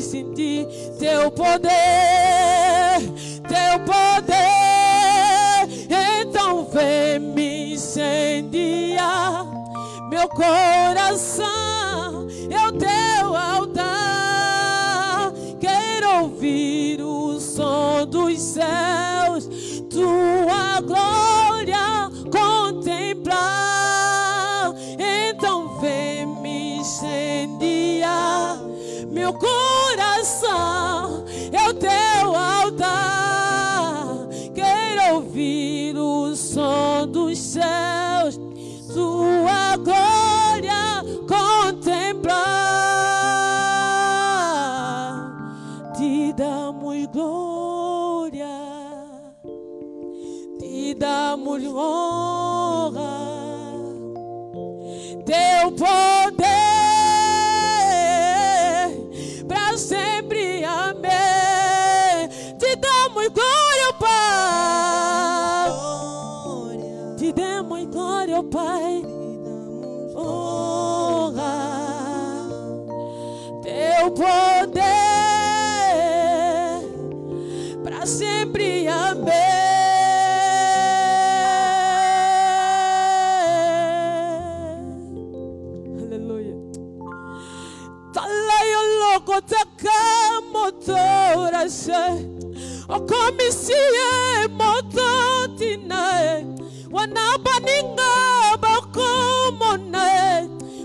sentir teu poder, teu poder. Então vem me incendiar meu coração, é o teu altar. Quero ouvir o som dos céus, tua glória contemplar. Então vem me incendiar meu coração, é o teu altar. Quero ouvir o som dos céus, tua glória contemplar. Te damos glória, te damos honra, teu poder para sempre, amém. Te damos glória, Pai, te damos glória, Pai, honra, teu poder para sempre, amém. Aleluia. Talayo loko taka motora she, o komisie mototina, wanabaninga bakomona,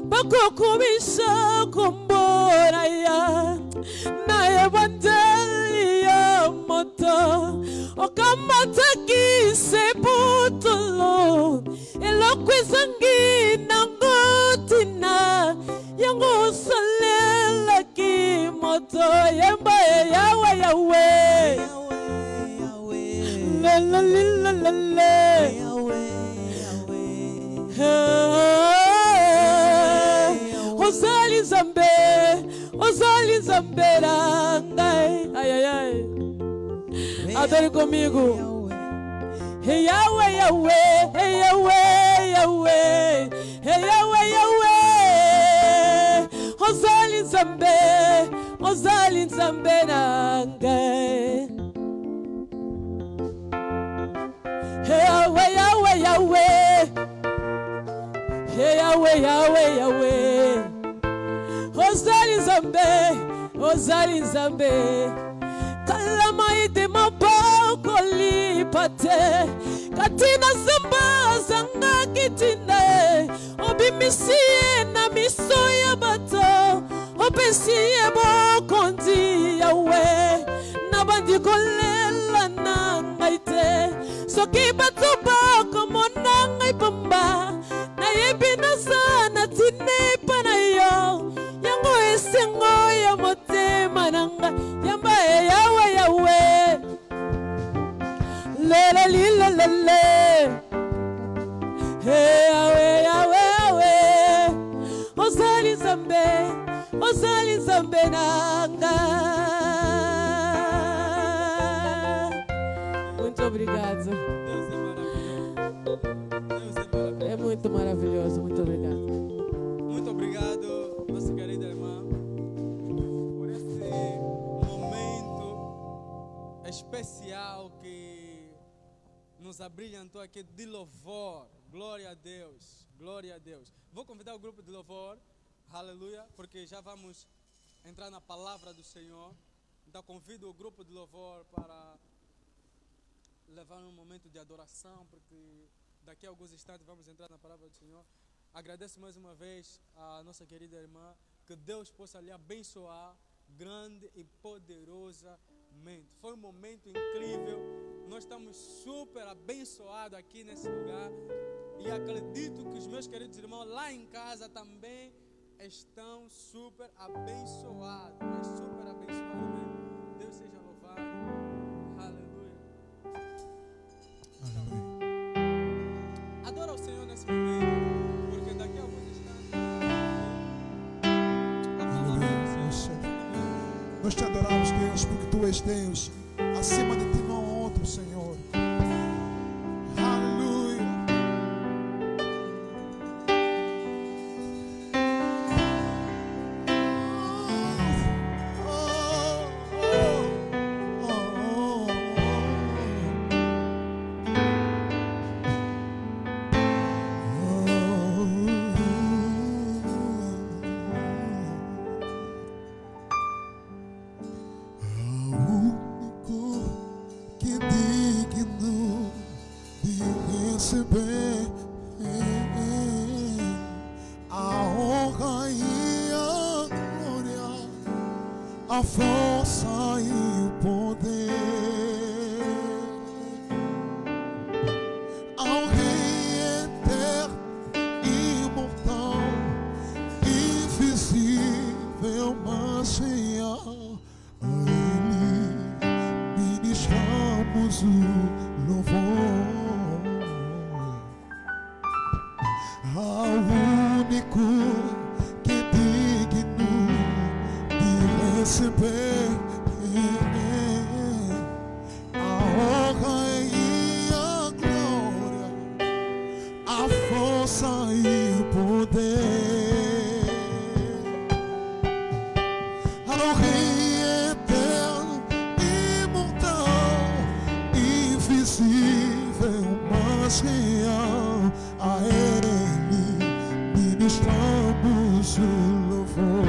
bakokumisha kumbora ya, nae bandelia moto, o kamataki seputulo, eloquizangi nangotina, yango salela ki moto, yamba yawe yawe, la la la la la, Ozali Zambe, Ozali Zambera, ai ai ai, adore comigo. Hey Yahweh, Yahweh, hey Yahweh, Yahweh, hey Yahweh, Yahweh. Ozali Zambe, Ozali Zambera, hey Yahweh, Yahweh, Yahweh, hey Yahweh, Yahweh, Yahweh. Ozali Zambe, Ozali Zambe. Kalamaite maboko lipate, katina zamba zanga kitine, obimisie na misoya bato, obesie bokondi yawe, nabandi kolela nangaite, soki bato bako monangai pamba, na yebina sana tine panayo, yango esengo ya motema nanga, yamba yawe yawe, lele lile lele, hey yawe yawe yawe, Ozali Zambe, Ozali Zambe nanga. Muito obrigado. Deus é maravilhoso. Deus é maravilhoso. É muito maravilhoso, muito obrigado. Muito obrigado, nossa querida irmã, por esse momento especial que nos abrilhantou aqui de louvor. Glória a Deus, glória a Deus. Vou convidar o grupo de louvor, aleluia, porque já vamos entrar na palavra do Senhor. Então convido o grupo de louvor para levar um momento de adoração, porque daqui a alguns instantes vamos entrar na palavra do Senhor. Agradeço mais uma vez a nossa querida irmã, que Deus possa lhe abençoar grande e poderosamente. Foi um momento incrível, nós estamos super abençoados aqui nesse lugar e acredito que os meus queridos irmãos lá em casa também estão super abençoados, mas super abençoados mesmo. Deus seja louvado. Aleluia. Adora o Senhor nesse momento, porque daqui a alguns instantes nós te adoramos, Deus, porque Tu és Deus. Acima de Ti não há outro, Senhor. Aleluia. Oh, receber a honra e a glória, a força e o poder ao Rei eterno, imortal, invisível, mas real. A Ele ministramos o louvor, ao único que é digno de receber a honra e a glória, a força e o poder ao Rei eterno, imortal, invisível, mas real. A Ele ministramos o louvor,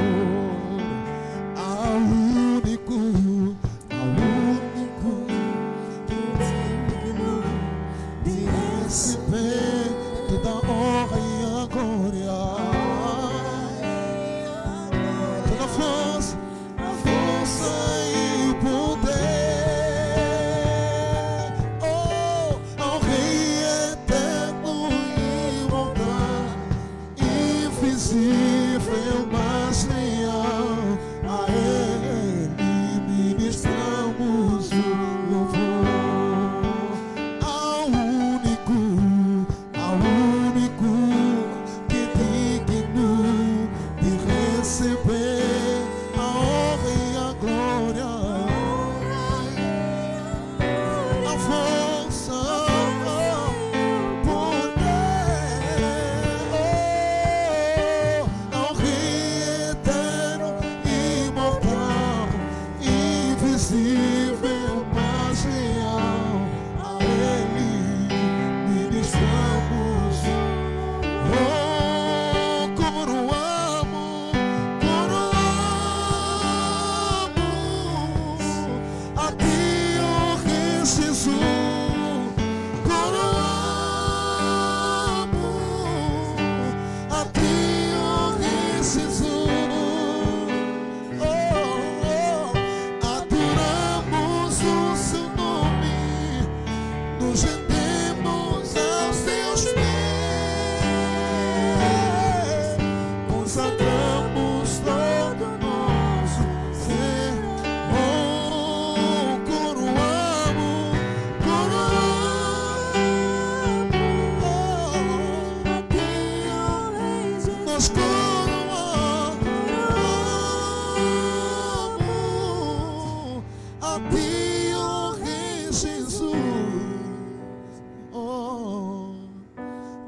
ao único que é digno de receber toda a honra e a glória, toda a força e o poder, ao Rei eterno, imortal, invisível, mas real. A Ele ministramos o louvor, ao único que é digno de receber a honra e a glória, a força, o poder, ao Rei eterno, imortal, invisível, mas real. A Ele ministramos. Como não amo a Ti, ó Rei Jesus. Como amo a Ti, ó Rei Jesus. Adoramos o Seu nome, nos rendemos aos Teus pés, consagramos todo o nosso ser. Coroamos a Ti, ó Rei Jesus. Nós coroamos a Ti, ó Rei Jesus.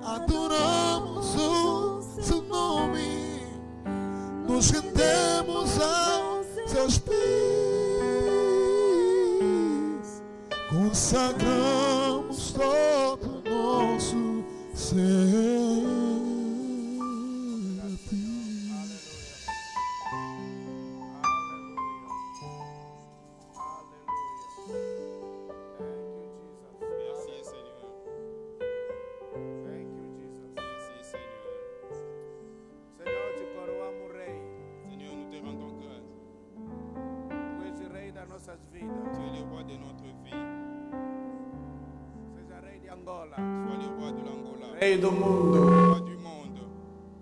Adoramos o Seu nome, nos rendemos aos Seus pés, consagramos todo o nosso ser a Ti. Merci Seigneur. Merci Seigneur. Senhor, te coroamos Rei. Seigneur, nous te rendons grâce. Tu és o Rei das nossas vidas. Tu es le roi de notre vie. Seja Rei de Angola. Sois le roi de l'Angola. Rei do mundo. Roi du monde.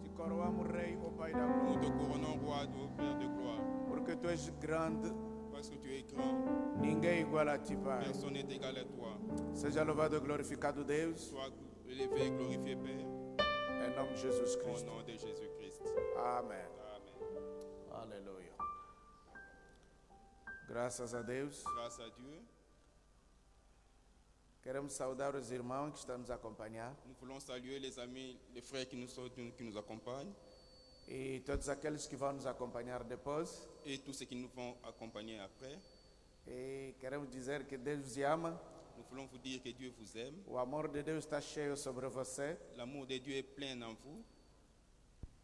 Te coroamos Rei, ó Pai da Nous te glória. couronnons roi, ô Père de gloire. Porque Tu és grande. Parce que tu es grand. Ninguém é igual a Ti, Pai. Personne n'est égal à toi. Seja louvado e glorificado Deus. Sois élevé et glorifié, Père. Em nome de Jesus Au Cristo. nom de Jésus-Christ. Amém. Amen. Aleluia. Graças a Deus. Grâce à Dieu, Queremos saudar os irmãos que estão nos a acompanhar nous voulons saluer les amis, les frères qui nous accompagnent e todos aqueles que vão nos acompanhar depois. et tous ceux qui nous vont accompagner après. E queremos dizer que Deus vos ama. Nous voulons vous dire que Dieu vous aime. O amor de Deus está cheio sobre você L'amour de Dieu est plein en vous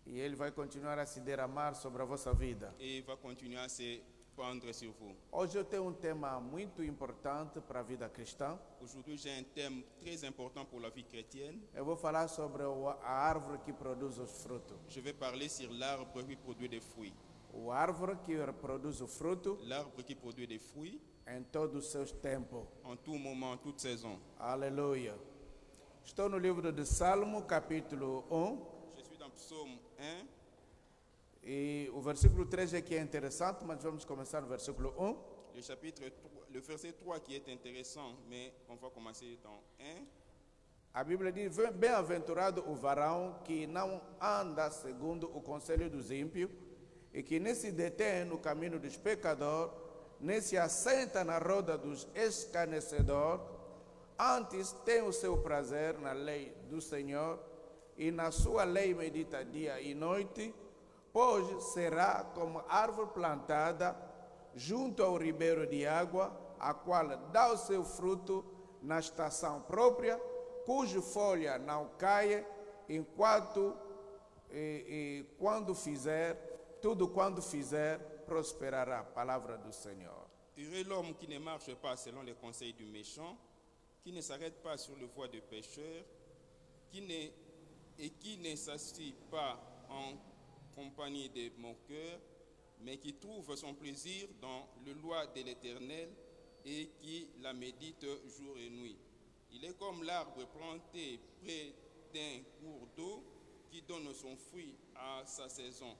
e Ele vai continuar a se derramar sobre a vossa vida. et il va continuer à se prendre sur vous. Hoje eu tenho tema muito importante para a vida cristã. Aujourd'hui, j'ai un thème très important pour la vie chrétienne. Eu vou falar sobre a árvore que produz os frutos. Je vais parler sur l'arbre qui produit des fruits. O árvore que produz o fruto L'arbre qui produit des fruits em todos os seus tempos. en tout moment, en toute saison. Aleluia. Estou no livro de Salmo, capítulo 1. Je suis dans Psaume 1. E o versículo 3 é que é interessante, mas vamos começar no versículo 1. Le verset 3 qui est intéressant, mais on va commencer dans 1. A Bíblia diz: bem-aventurado o varão que não anda segundo o conselho dos ímpios, e que nem se detém no caminho dos pecadores, nem se assenta na roda dos escarnecedores, antes tem o seu prazer na lei do Senhor, e na sua lei medita dia e noite, pois será como árvore plantada junto ao ribeiro de água, a qual dá o seu fruto na estação própria, cuja folha não cai, enquanto quando fizer, prosperará. Palavra do Senhor. Heureux l'homme qui ne marche pas selon les conseils du méchant, qui ne s'arrête pas sur le voie des pécheurs, qui ne s'assied pas en compagnie des moqueurs, mais qui trouve son plaisir dans le loi de l'Éternel et qui la médite jour et nuit. Il est comme l'arbre planté près d'un cours d'eau qui donne son fruit à sa saison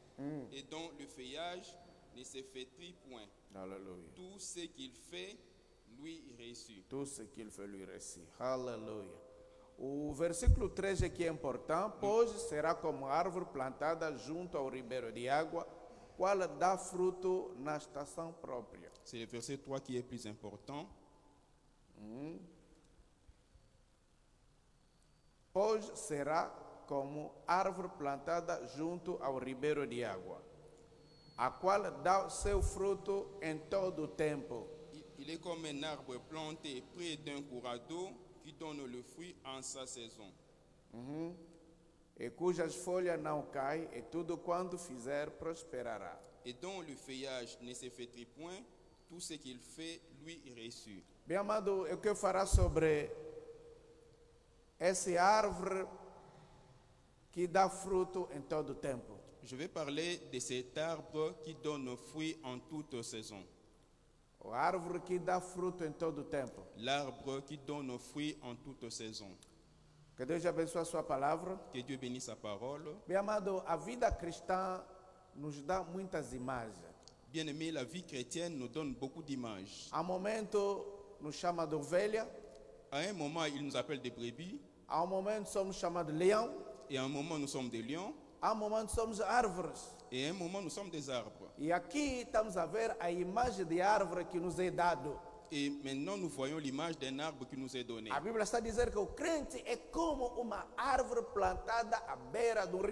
et dont le feuillage ne se flétrit point. Aleluia. Tout ce qu'il fait lui réussit. Tout ce qu'il fait lui réussit. Aleluia. O versículo 3 aqui é importante, pois será como árvore plantada junto ao ribeiro de água, qual dá fruto na estação própria. C'est le verset 3 qui est plus important. Pois será como árvore plantada junto ao ribeiro de água, a qual dá o seu fruto em todo o tempo. Il est comme un arbre planté près d'un courant d'eau qui donne le fruit en sa saison. E cujas folhas não caem, e tudo quanto fizer prosperará. Et dont le feuillage ne se flétrit point, tout ce qu'il fait lui réussit. Bem amado, eu quero falar sobre essa árvore que dá fruto em todo o tempo. Je vais parler de cet arbre qui donne fruit en toute saison. A árvore que dá fruto em todo o tempo. L'arbre qui donne fruit en toute saison. Que Deus abençoe a sua palavra. Que Dieu bénisse sa parole. Bem amado, a vida cristã nos dá muitas imagens. Bien-aimé, la vie chrétienne nous donne beaucoup d'images. Há um momento nos chama de ovelha. À un moment, il nous appelle des brebis. Há um momento somos chamados de leão. Et à un moment, nous sommes des lions. Há um momento somos árvores. Et à un moment, nous sommes des arbres. E aqui estamos a ver a imagem de árvore que nos é dado. Et maintenant, nous voyons l'image d'un arbre qui nous est donné. A Bíblia está a dizer que o crente é como uma árvore plantada à beira do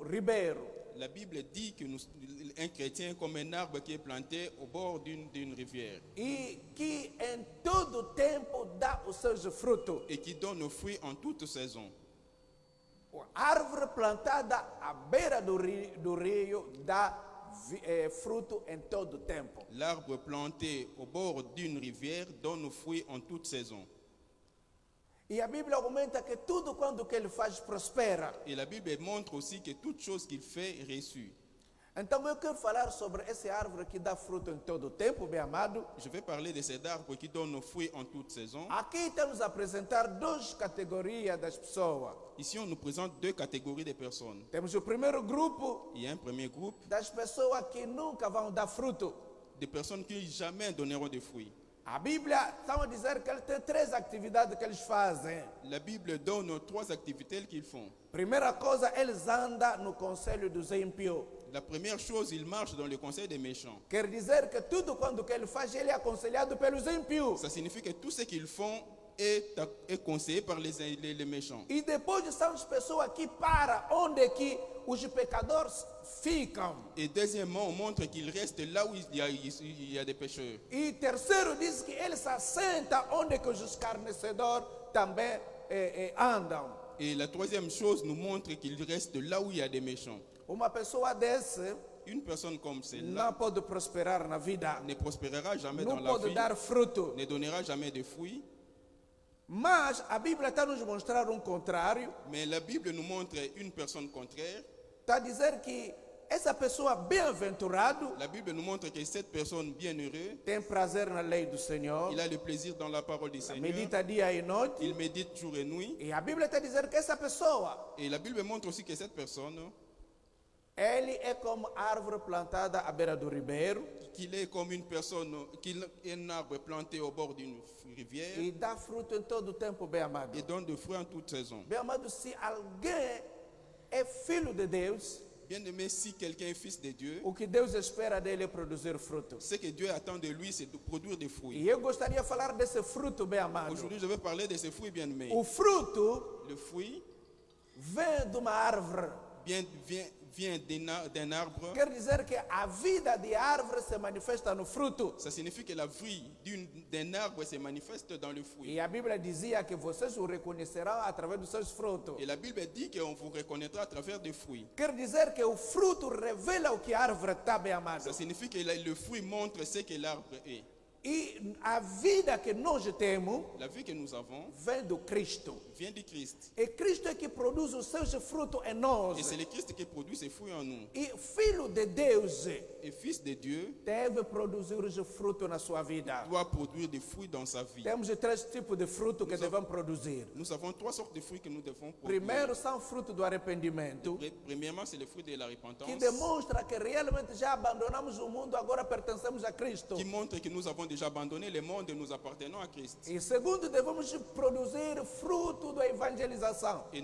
ribeiro. La Bible dit que un chrétien est comme un arbre qui est planté au bord d'une rivière. E que em todo tempo dá os seus frutos. Et qui donne fruit en toute saison. A árvore plantada à beira do rio dá fruto em todo tempo. L'arbre planté au bord d'une rivière donne fruit en toute saison. E a Bíblia argumenta que tudo quanto que ele faz prospera. Et la Bible montre aussi que toute chose qu'il fait réussit. Então eu quero falar sobre essa árvore que dá fruto em todo o tempo, bem amado. Je vais parler de cet arbre qui donne fruit en toute saison. Aqui temos a apresentar duas categorias das pessoas. Ici, on nous présente deux catégories de personnes. Temos o primeiro grupo Il y a un premier groupe das pessoas que nunca vão dar fruto. de personnes qui jamais donneront de fruits. A Bíblia está a dizer que eles têm três atividades que eles fazem. La Bible donne trois activités qu'ils font. Primeira coisa, eles andam no conselho dos ímpios. La première chose, ils marchent dans le conseil des méchants. Quer dizer que tudo quando que ele faz, ele é aconselhado pelos ímpios. Ça signifie que tout ce qu'ils font est conseillé par les méchants. E depois são as pessoas que param onde que os pecadores ficam. Et deuxièmement, on montre qu'ils restent là où il y a des pécheurs. E terceiro, diz que eles se assentam onde que os escarnecedores também andam. Et la troisième chose nous montre qu'ils restent là où il y a des méchants. Uma pessoa desse, Une personne comme celle-là não pode prosperar na vida, ne prospérera jamais não dans la pode vie, dar fruto. ne donnera jamais de fruits. Mas a Bíblia está nos mostrar um contrário. Mais la Bible nous montre une personne contraire. Está a dizer que essa pessoa bem-aventurado La Bible nous montre que cette personne bienheureuse, tem prazer na lei do Senhor, il a le plaisir dans la parole du Seigneur. medita dia e noite. Il médite jour et nuit. E a Bíblia está a dizer que essa pessoa, Et la Bible montre aussi que cette personne, ele é como árvore plantada à beira do ribeiro qu'il est comme une personne, qu'il est un arbre planté au bord d'une rivière e dá fruto em todo o tempo, bem amado. et donne de fruits en toute saison. Bem amado, se alguém é filho de Deus, Bien aimé, si quelqu'un est fils de Dieu, o que Deus espera dele é produzir fruto. ce que Dieu attend de lui, c'est de produire des fruits. E eu gostaria de falar desse fruto, bem amado. Aujourd'hui, je vais parler de ces fruits bien aimés. O fruto Le fruit vem de uma árvore. vient d'un arbre. Quer dizer que a vida de árvore se manifesta no fruto. Ça signifie que la vie d'un arbre se manifeste dans le fruit. E a Bíblia dizia que vocês o reconhecerão através dos seus frutos. Et la Bible dit qu'on vous reconnaîtra à travers des fruits. Quer dizer que o fruto revela o que a árvore está, bem amado. Ça signifie que le fruit montre ce que l'arbre est. E a vida que nós temos La vie que nous avons vem do Cristo. vient du Christ. É Cristo é que produz os seus frutos em nós. Et c'est le Christ qui produit ces fruits en nous. E filho de Deus Et fils de Dieu deve produzir os frutos na sua vida. doit produire des fruits dans sa vie. Temos três tipos de frutos que devemos produzir. Nous avons trois sortes de fruits que nous devons produire. Primeiro são frutos do arrependimento, Premièrement, c'est le fruit de la repentance que demonstra que realmente já abandonamos o mundo, agora pertencemos a Cristo. qui montre que nous avons déjà abandonné le monde et nous appartenons à Christ. E segundo, devemos produzir fruto da evangelização. Et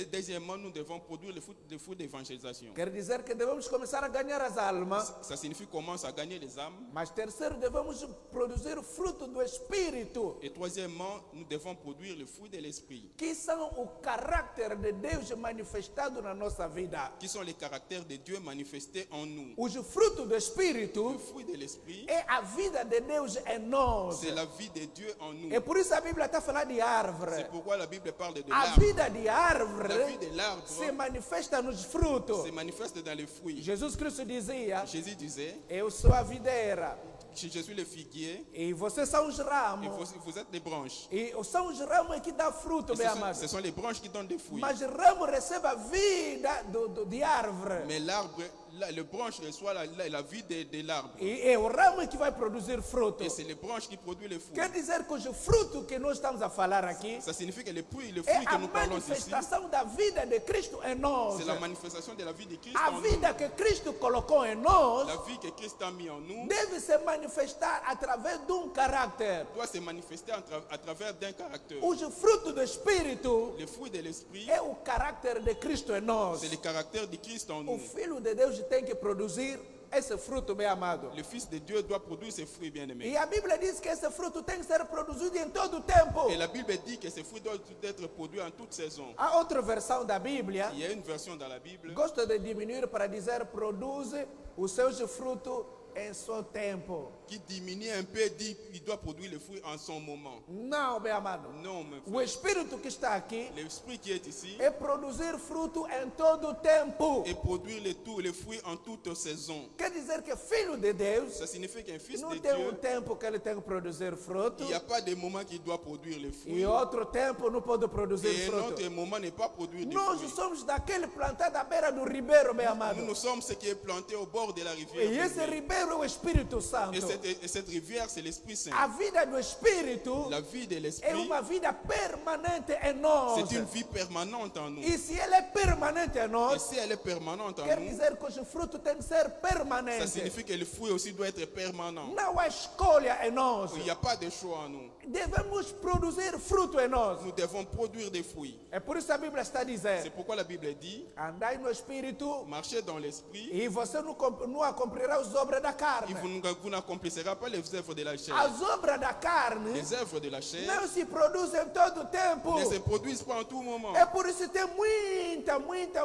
deuxièmement, nous devons produire les fruits d'évangélisation. Quer dizer que devemos começar a ganhar as almas. Ça signifie qu'on commence à gagner les âmes. Mas terceiro, devemos produzir fruto do Espírito, Et troisièmement, nous devons produire le fruit de l'esprit, que são o caráter de Deus manifestado na nossa vida. qui sont les caractères de Dieu manifestés en nous. Os frutos do Le Espírito fruit de l'esprit, é a vida de Deus em nós. c'est la vie de Dieu en nous. É por isso a Bíblia está falando de árvore. C'est pourquoi la Bible parle de A l'arbre. vida de árvore La vie de l'arbre se manifesta nos frutos. se manifeste dans les fruits. Jesus Cristo dizia: Jésus disait, eu sou a videira je suis le figuier e vocês são os et ramos. vous êtes les branches. E são os ramos que dão fruto, Et meu amado. ce sont les branches qui donnent des fruits. Mas o ramo recebe a vida de árvore. Mais l'arbre, le branche reçoit la vie de l'arbre. E é o ramo que vai produzir fruto. Et c'est les branches qui produisent les fruits. Quer dizer que o fruto que nós estamos a falar aqui Ça signifie que le fruit é que a nous parlons ici, manifestação da vida de Cristo em nós. c'est la manifestation de la vie de Christ A en nous. vida que Cristo colocou em nós La vie que Christ a mis en nous deve se manifestar através de um caráter. doit se manifester à travers d'un caractère. Os frutos do Espírito Le fruit de l'esprit, é o caráter de Cristo em nós. c'est le caractère de Christ en O nous. Filho de Deus tem que produzir esse fruto, meu amado. Le Fils de Dieu doit produire ses fruits bien-aimés. E a Bíblia diz que esse fruto tem que ser produzido em todo o tempo. Et la Bible dit que ces fruits doivent être produits en toute saison. A outra versão da Bíblia, Il y a une version dans la Bible, gosto de diminuir para dizer produz os seus frutos em seu tempo. qui diminue un peu, dit qu'il doit produire le fruit en son moment. Não, meu amado. Non, mon O frère. Espírito que está aqui L'esprit qui est ici é produzir fruto em todo o tempo. et produire les fruits en toute saison. Quer dizer que filho de Deus Ça signifie qu'un fils não de tem um Dieu, tempo que ele tem que produzir fruto il n'y a pas de moment qu'il doit produire les fruits. e outro tempo não pode produzir Et un fruto. autre moment n'est pas produire des Nós fruits. somos daquele plantado à beira do ribeiro, meu amado. Nous sommes ce qui est planté au bord de la rivière. E esse bien-aimé. ribeiro é o Espírito Santo. Et cette rivière, c'est l'Esprit Saint. A vida do Espírito La vie de é l'Esprit, uma vida permanente em nós. c'est une vie permanente en nous. E se ela é permanente em Et nós, si elle est permanente en quer nous, dizer que o fruto tem que ser ça permanente. signifie que le fruit aussi doit être permanent. Não há escolha em nós. Il n'y a pas de choix en nous. Devemos produzir fruto em nós. Nous devons produire des fruits. É por isso a Bíblia está C'est dizendo: pourquoi la Bible dit, andai no Espírito marchez dans l'Esprit e você não cumprirá as obras da da carne. vous n'accomplirez pas les œuvres de la chair. As obras da carne Les œuvres de la chair não se produzem todo o tempo. ne se produisent pas en tout moment. É por isso que tem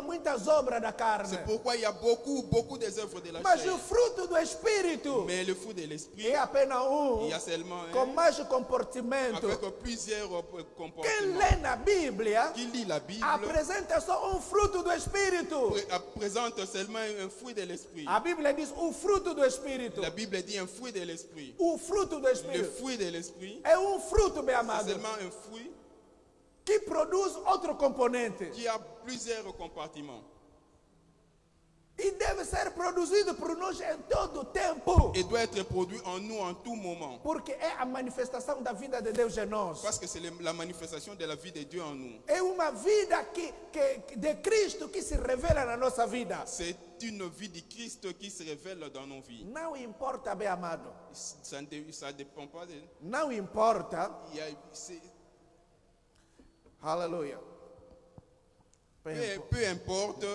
muitas obras da carne. C'est pourquoi il y a beaucoup des œuvres de la Mas chair. o fruto do Espírito Mais le fruit de l'esprit, é apenas il y a seulement com un, mais comportamento. avec plusieurs Quem comportements. lê na Bíblia Qui lit la Bible apresenta só fruto do Espírito. présente seulement un fruit de l'esprit. A Bíblia diz o fruto do Espírito. La Bible dit un fruit de l'esprit. O fruto do Le Espírito fruit de l'esprit, é fruto, bem c'est amado, seulement un fruit que produz outro componente. qui a plusieurs compartiments. E deve ser produzido por nós em todo o tempo. Et doit être produit en nous en tout moment. Porque é a manifestação da vida de Deus em nós. Parce que c'est la manifestation de la vie de Dieu en nous. É uma vida de Cristo que se revela na nossa vida. C'est une vie de Christ qui se révèle dans nos vies. Não importa, bem amado. Ça ne dépend pas de... Não importa. c'est- Aleluia. peu importe,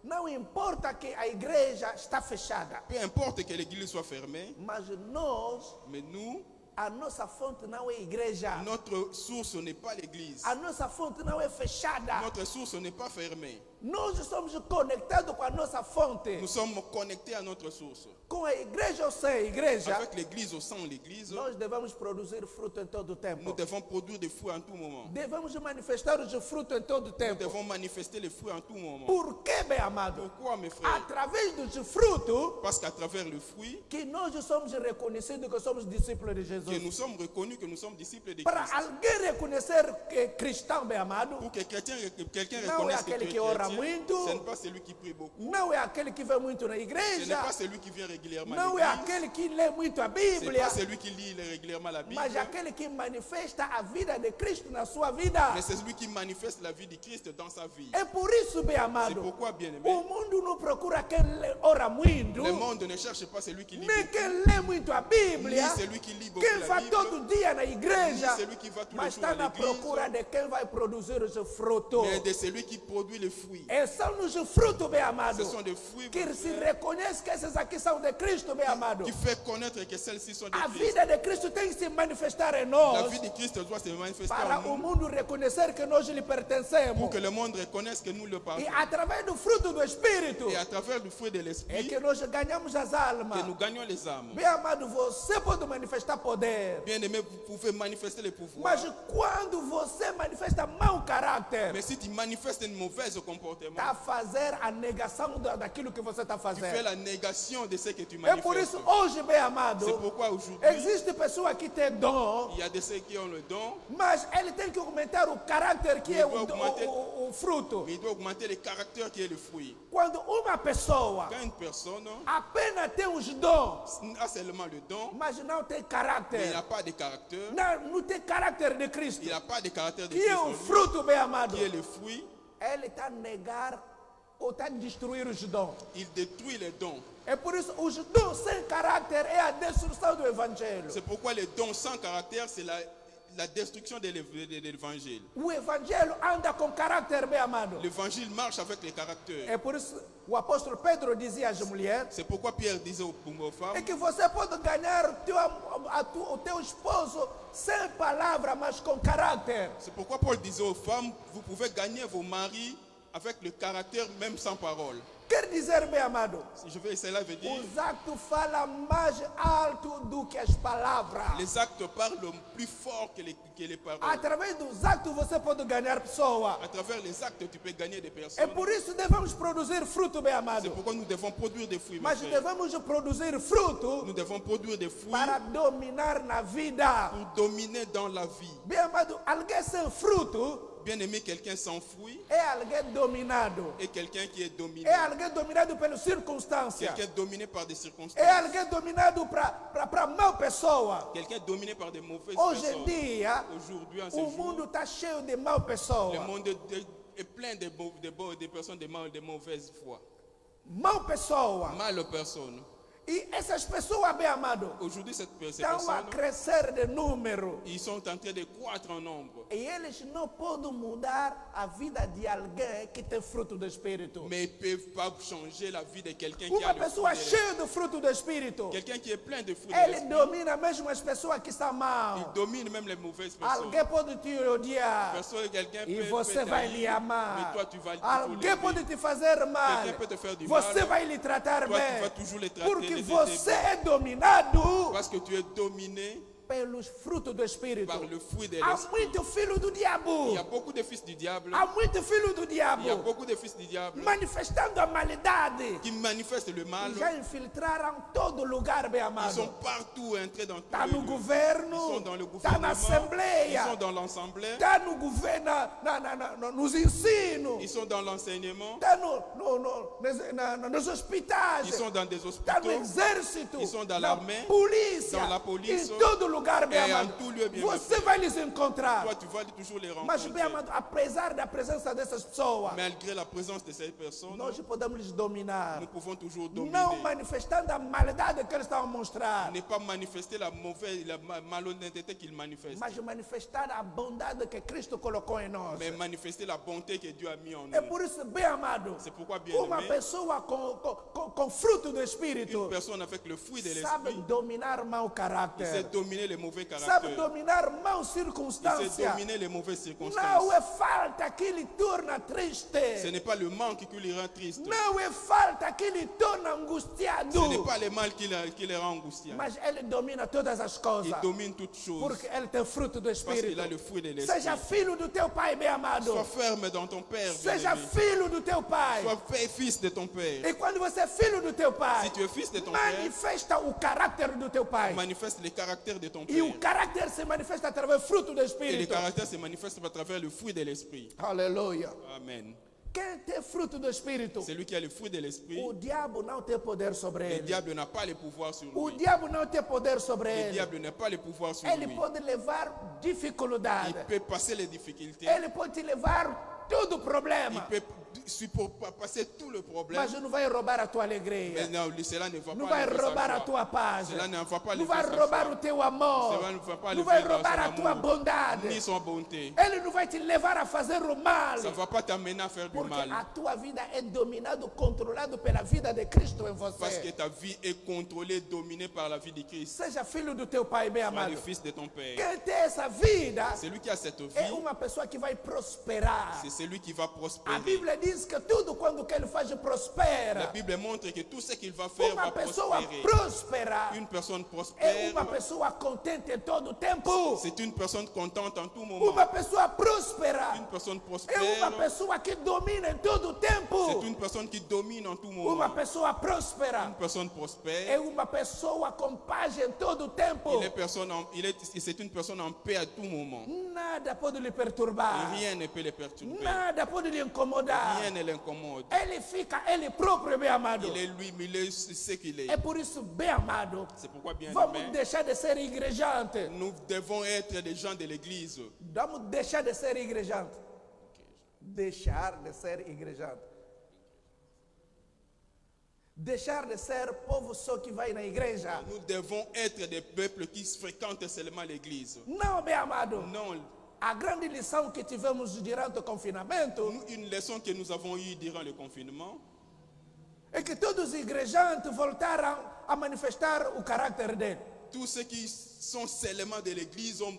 Não importa que a igreja está fechada. peu importe que l'église soit fermée, Mas nós, mais nous, a nossa fonte não é igreja. notre source n'est pas l'église. A nossa fonte não é fechada. Notre source n'est pas fermée. Nós somos conectados com a nossa fonte. Nous sommes connectés à notre source. Com a igreja ou sem igreja, Avec l'église ou sans l'église, nós devemos produzir fruto em todo o nous tempo. devons produire des fruits en tout moment. Devemos manifestar os frutos em todo o Nous tempo. devons manifester les fruits en tout moment. Por que, bem amado? Pourquoi, mes frères? Através dos frutos Parce qu'à travers le fruit, que nós somos reconhecidos que somos discípulos de que Jesus. nous sommes reconnus que nous sommes disciples de Para Christ. alguém reconhecer que é cristão, bem amado, Pour que quelqu'un Não reconnaisse é que tu aquele es que ora chrétien, muito. ce n'est pas celui qui prie beaucoup. não é aquele que vem muito na Ce n'est igreja, pas celui qui vient régulièrement não à é l'église. aquele que lê muito a Ce n'est Bíblia, pas celui qui lit régulièrement la Bible. mas aquele que manifesta a vida de Cristo na sua vida. Mais c'est celui qui manifeste la vie de Christ dans sa vie. É por isso, bem C'est amado, pourquoi, bien-aimé, o mundo não procura quem ora muito, le monde ne cherche pas celui qui lit nem beaucoup, quem lê muito a ni Bíblia, celui qui lit beaucoup quem la vai Bible, todo dia na igreja, ni celui qui va tous les mas jours à está na l'église, procura de quem vai produzir os frutos. mais de celui qui produit le fruit. E são os frutos, bem amado, Ce sont des fruits que se frères, reconhece que esses aqui são de Cristo, bem amado. qui fait connaître que celles-ci sont de A Christ. vida de Cristo tem que se manifestar em La nós vie de Christ doit se manifester para en o nous mundo reconhecer que nós lhe pertencemos. pour que le monde reconnaisse que nous le E parlons. através do fruto do Espírito Et à travers le fruit de é l'esprit, que nós ganhamos as que almas. nous gagnons les âmes. Bem amado, você pode manifestar poder, Bien-aimé, vous pouvez manifester les pouvoirs. mas quando você manifesta mau caráter, Mais si tu manifestes un mauvais comportement, está a fazer a negação daquilo que você está tu fais fazendo. la négation de ce que tu É por isso, manifestes. hoje, bem amado, C'est pourquoi aujourd'hui, existe pessoa que tem dom, il y a de ceux qui ont le don, mas ele tem que aumentar o caráter que é Ele vai augmentar- o fruto. mais il doit augmenter le caractère qui est le fruit. Quando uma pessoa Quand une personne apenas tem os dons, a seulement le don, mas não tem mais il caráter, n'a pas de caractère, não tem caráter de Cristo, il n'a pas de caractère de que Christ é en o lui, fruto, bem amado, qui est le fruit, ele está a negar ou está a destruir os dons. il détruit les dons. É por isso, os dons sem caráter é a destruição do Evangelho. C'est pourquoi les dons sans caractère, c'est la destruction de l'évangile. O Evangelho anda com caráter, bem amado. L'évangile marche avec les caractères. É por isso, o apóstolo Pedro dizia às mulheres, C'est pourquoi Pierre disait aux é femmes, que você pode ganhar o teu esposo sem palavra, mas com caráter. c'est pourquoi Paul disait aux femmes, vous pouvez gagner vos maris avec le caractère même sans parole. Quer dizer, bem amado, Si je vais essayer, cela veut dire, os actos falam mais alto do que as palavras. les actes parlent plus fort que les paroles. Através dos actos você pode ganhar pessoa. À travers les actes, tu peux gagner des É personnes. por isso que devemos produzir fruto, bem C'est amado. pourquoi nous devons produire des fruits, mes Mas frères. devemos produzir fruto Nous devons produire des fruits para dominar na vida. pour dominer dans la vie. Bem amado, alguém sem fruto Bien aimé, quelqu'un sans fruit é alguém dominado. et quelqu'un qui est dominé. É alguém dominado pelas circunstâncias. Quelqu'un dominé par des É circonstances. alguém dominado para mal pessoa. Quelqu'un dominé par des mauvaises Hoje em personnes. dia, Aujourd'hui, en ce o jour, mundo está cheio de mal le pessoa. monde est plein de personnes de mauvaise foi. Mal pessoa. Mal personnes. E essas pessoas, bem amado, Aujourd'hui, ces estão a personnes, crescer de número. ils sont en train de croître en nombre. E eles não podem mudar a vida de alguém que tem fruto do Espírito. Mais ils ne peuvent pas changer la vie de quelqu'un qui a Uma le pessoa fruit de cheia do fruto do Espírito, l'esprit. Quelqu'un qui est plein de fruits de ele l'esprit. domina mesmo as pessoas que estão Il mal. domine même les mauvaises personnes. Alguém pode te odiar Quelqu'un e peut você te vai haïr, lhe amar. mais toi tu vas toujours Alguém l'aimer. pode te fazer mal. Quelqu'un peut te faire du Você mal. vai lhe tratar Toi, tu bem. vas toujours les traiter, Porque les você aider. é dominado Parce que tu es dominé pelos frutos do Espírito. par le fruit de Há l'esprit. muito filho do diabo. Il y a beaucoup de fils du diable. Há muito filho do Il y a diabo beaucoup de fils du diable manifestando a maldade. qui manifestent le mal. Já infiltraram todo lugar, bem Ils amado. sont partout entrés dans tout Está le no lieu. governo, Ils sont dans le está na gouvernement. Ils assembleia, sont dans l'assemblée. está no governo, nos ensinos, Ils sont dans l'enseignement. está nos hospitais, Ils sont dans des está no hospitaux. exército, Ils sont dans na l'armée, polícia, dans la police, em todo lugar, bem et en amado. tout lieu, bien Você vai lhes encontrar. Toi, tu vas toujours les Mas, bem rencontrer. amado, apesar da presença dessas pessoas, Malgré la présence de ces personnes, nós podemos lhes dominar. nous pouvons toujours dominer. Não manifestando a maldade que eles estão a mostrar, Ne pas manifester la mauvaise, la malhonnêteté qu'ils manifestent, mas manifestar a bondade que Cristo colocou em nós. mais manifester la bonté que Dieu a mis en É nous. por isso, bem amado, C'est pourquoi, bien uma aimé, pessoa com fruto do Espírito une personne avec le fruit de sabe l'esprit, dominar mau il sait caráter, dominer les mauvais sabe caractères, dominar mau il sait circunstância. dominer les mauvaises Não circonstances. é falta que lhe torna Ce triste. n'est pas le manque qui les rend tristes. Não é falta que lhe torna Ce n'est angustiado. pas le mal qui les rend angustiants. Mas ele domina todas as coisas. Il domine toutes choses Porque ele tem fruto do parce qu'il a Espírito. le fruit de Seja l'esprit. filho do teu pai, bem amado. Sois ferme dans ton Père, Seja bien-aimé. filho do teu pai. Sois fils de ton Père. E quando você é filho do teu pai, Si tu es fils de ton Père, manifesta o caráter do teu pai. manifeste les caractères de ton E o Père. caráter se manifesta através do fruto do Et les Espírito. caractères se manifestent à travers le fruit de l'esprit. Aleluia. Amen. Quem tem fruto do Espírito, Celui qui a le fruit de l'esprit, o diabo não tem poder sobre le ele. diable n'a pas le pouvoir sur O lui. diabo não tem poder sobre Le ele. diable n'a pas le pouvoir sur Ele lui. pode levar Il dificuldade. peut passer les difficultés. Ele pode te levar todo Il problema. peut passer tout le problème. Mas não vai roubar a tua Mais alegria. non, cela ne va Não pas vai lever sa roubar a joie. tua paz. Cela ne va pas Não lever vai sa roubar joie. o teu amor. Cela ne va pas Não vai lever roubar a son tua amour, bondade. ni son bonté. Ele não vai te levar a fazer o mal. Ça ne va pas t'amener à faire du Porque mal. a tua vida é dominado, controlado pela vida de Cristo em Parce que você. ta vie est contrôlée, dominée par la vie de Christ. Seja filho do teu pai, bem Sois amado. le fils de ton Père. Quem tem essa vida Celui qui a cette vie, é uma pessoa que vai prosperar. c'est celui qui va A prospérer. Bíblia diz que tudo quando que ele faz La prospera. Bible montre que tout ce qu'il va faire Uma va pessoa prospérer. próspera Une personne é prospère, uma pessoa contente em todo o tempo. c'est une personne contente en tout moment. Uma pessoa próspera Une personne é uma prospère, pessoa que domina em todo o c'est tempo. une personne qui domine en tout Uma moment. pessoa próspera Une personne é prospère, uma pessoa com paz em todo o tempo. c'est une personne en paix à tout moment. Nada pode lhe Et perturbar. rien ne peut les perturber. Nada pode lhe incomodar. Rien ne l'incommode. Ele fica ele próprio, bem amado. Il est lui, mais il est ce qu'il est. É por isso, bem amado, C'est pourquoi, bien vamos aimé, deixar de ser igrejante. nous devons être des gens de l'église. Vamos deixar de ser igrejante. Deixar de ser igrejante. Deixar de ser povo só que vai na igreja. Nous devons être des peuples qui fréquentent seulement l'église. Não, meu amado. Non, A grande lição que tivemos durante o confinamento une leçon que nous avons eue durant le confinement, é que todos os igrejantes voltaram a manifestar o caráter dele. tous ceux qui sont seulement de l'église ont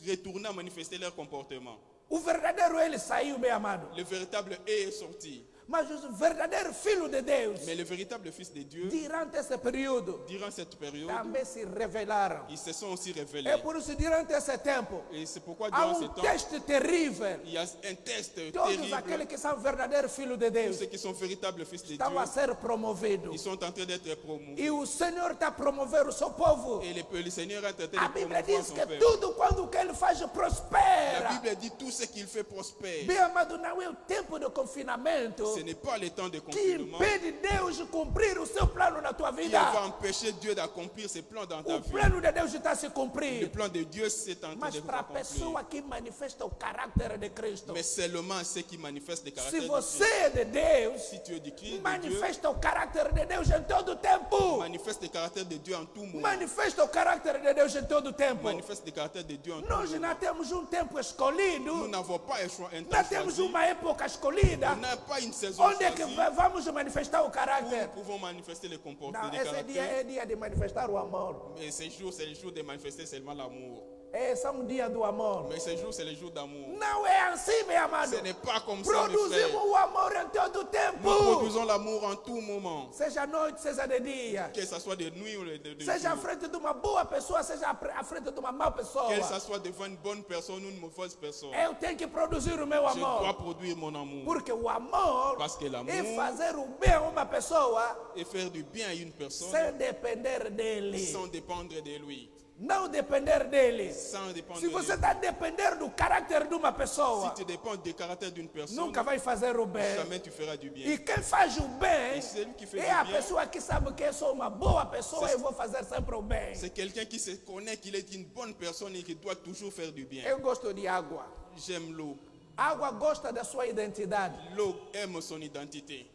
retourné à manifester leur comportement. O verdadeiro ele saiu, meu amado. Le véritable est sorti. Mas o verdadeiro filho de Deus, Mais le véritable Fils de Dieu, durante esse período, durant cette période, também se revelaram. ils se sont aussi É révélés. por isso, durante esse tempo, Et c'est pourquoi há durant ce temps, teste terrível. il y a un test Todos aqueles terrible. que são verdadeiros filhos de Tous Deus ceux qui sont véritables fils de estão a Dieu, ser promovidos. ils sont en train d'être promus. E o Senhor está a promover o seu povo. Et le Seigneur est en train A de Bíblia promouvoir diz son que peuple. tudo quando que ele faz prospera. La Bible dit tout ce qu'il fait prospère. Bem amado, não é o tempo do confinamento Ce n'est pas le temps de que confinement impede Deus de cumprir o seu plano na tua qui vida. va empêcher Dieu d'accomplir ses plans dans ta O vie. plano de Deus está a se Le cumprir. plan de Dieu c'est en train Mas de vous para a accomplir. pessoa que manifesta o caráter de Cristo, Mais seulement ceux qui manifestent le caractère se de você Christ. é de Deus, Si tu es du Christ, de Dieu, manifesta o caráter de Deus em todo o tempo. manifeste le caractère de Dieu en tout moment. Manifesta o caráter de Deus em todo o tempo. Manifeste le caractère de Dieu en tout Nós moment. não temos um tempo Nous escolhido, n'avons pas un choix, un temps nós temos choisi. uma época escolhida. On n'a pas une saison Onde é que choisie vamos manifestar o où caráter? nous pouvons manifester les Não, comportements, les esse dia caractères. é dia de manifestar o amor. Mais ces jours, c'est le jour de manifester seulement l'amour. Esse é um dia do amor. Mais ces jours, c'est le jour d'amour. Não é assim, meu amado. Ce n'est pas comme ça, mes frères. Produzimos o amor em todo o Nous tempo. produisons l'amour en tout moment. Seja à noite, seja de dia. Que ce soit de nuit ou de Seja à jour. frente de uma boa pessoa, seja à frente de uma má pessoa. Que ce soit devant une bonne personne ou une mauvaise personne. Eu tenho que produzir o meu Je dois amor. produire mon amour. Porque o amor Parce que l'amour é fazer o bem a uma pessoa et faire du bien à une personne sem depender dele. sans dépendre de lui. Não depender dele. Sans dépendre Se de você lui. está a depender do caráter de uma Si pessoa, tu dépends du caractère d'une personne, nunca vai fazer o bem. jamais tu feras du bien. E quem faz o bem E celui que fez é o a bem, pessoa que sabe que eu sou uma boa pessoa e vou fazer sempre o bem. C'est quelqu'un qui se connaît qu'il est une bonne personne et qui doit toujours faire du bien. Eu gosto de água. J'aime l'eau. A água gosta da sua identidade. L'eau aime son identité.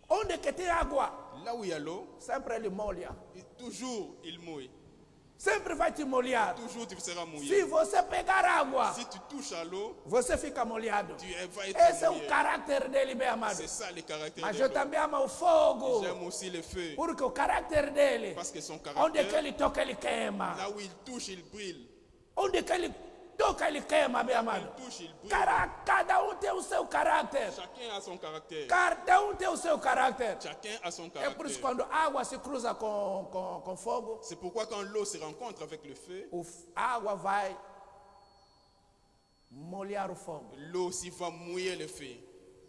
Onde que tem água, Là où il y a l'eau, sempre ele molha. toujours il mouille. Sempre vai te molhar. Toujours tu seras Se mouillé. você pegar água, Si tu touches à l'eau, você fica molhado. tu vas être Esse é o mouillé. caráter dele, meu amado. C'est ça le caractère Mas de eu l'eau. também amo o fogo. J'aime aussi le feu. Porque o caráter dele, Parce que son onde que caractère, ele toca, ele queima. là où il touche, il brille. Onde que ele toca, ele queima, meu amado. Il touche, il brille. Cada um tem o seu caráter. Chacun a son caractère. Cada um tem o seu caráter. Chacun a son É por isso caractère. quando a água se cruza com fogo, C'est pourquoi quand l'eau se rencontre avec le feu, a água vai molhar o fogo. l'eau aussi va mouiller le feu.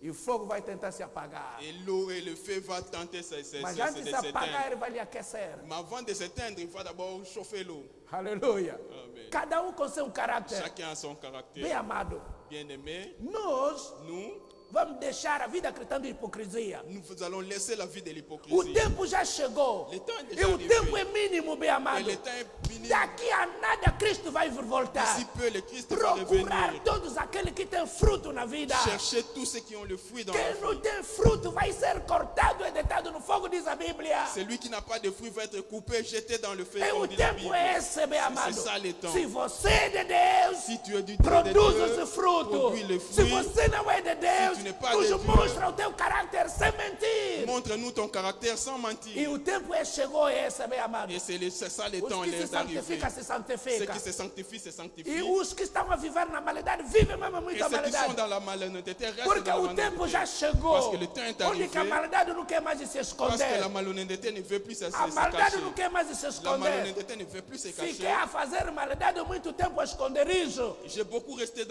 E o fogo vai tentar se apagar. Et l'eau et le feu vont tenter de Mas antes de se apagar, s'éteindre. ele vai lhe aquecer. Mais avant de s'éteindre, il va d'abord chauffer l'eau. Aleluia. Amen. Cada um com seu caráter. Chacun a son Bem caractère. amado, Bien-aimé, nós nous vamos deixar a vida cristã de hipocrisia. nous allons laisser la vie de O l'hypocrisie. tempo já chegou. Le temps est E déjà o tempo arrivé. é mínimo, bem Et amado. le temps est fini. Daqui a nada Cristo vai voltar. D'ici peu, le Christ va Procurar revenir. todos aqueles que têm fruto na vida. Chercher tous ceux qui ont le fruit dans la Quem não vie. tem fruto vai ser cortado e deitado no fogo, diz a Bíblia. Celui qui n'a pas de fruit va être coupé, jeté dans le feu. E comme o dit la tempo Bible. é esse, meu amado. C'est ça le temps. Se você é de Deus, Si tu es du Dieu de produz Dieu, esse fruto. produis le Se fruit. você não é de Deus, tu n'es pas nos de Dieu, mostra o teu caráter sem mentir. Montre-nous ton caractère sans E mentir. o tempo é chegou esse, meu amado. Et c'est ça le Os temps, que il se est arrivé. santificam, se Ceux santificam. qui se sanctifient, se E sanctifient. os que estão a viver na maldade, vivem mesmo Et muita ceux qui sont maldade. dans la malhonnêteté restent Porque dans la o tempo malhonnêteté. já chegou. Parce que le temps est Onde que a arrivé. maldade não quer mais se Parce esconder. que la malhonnêteté ne veut plus se A maldade cacher. não quer mais se La esconder. malhonnêteté ne veut plus se Fiquei cacher. a fazer maldade muito tempo a esconderijo. J'ai beaucoup resté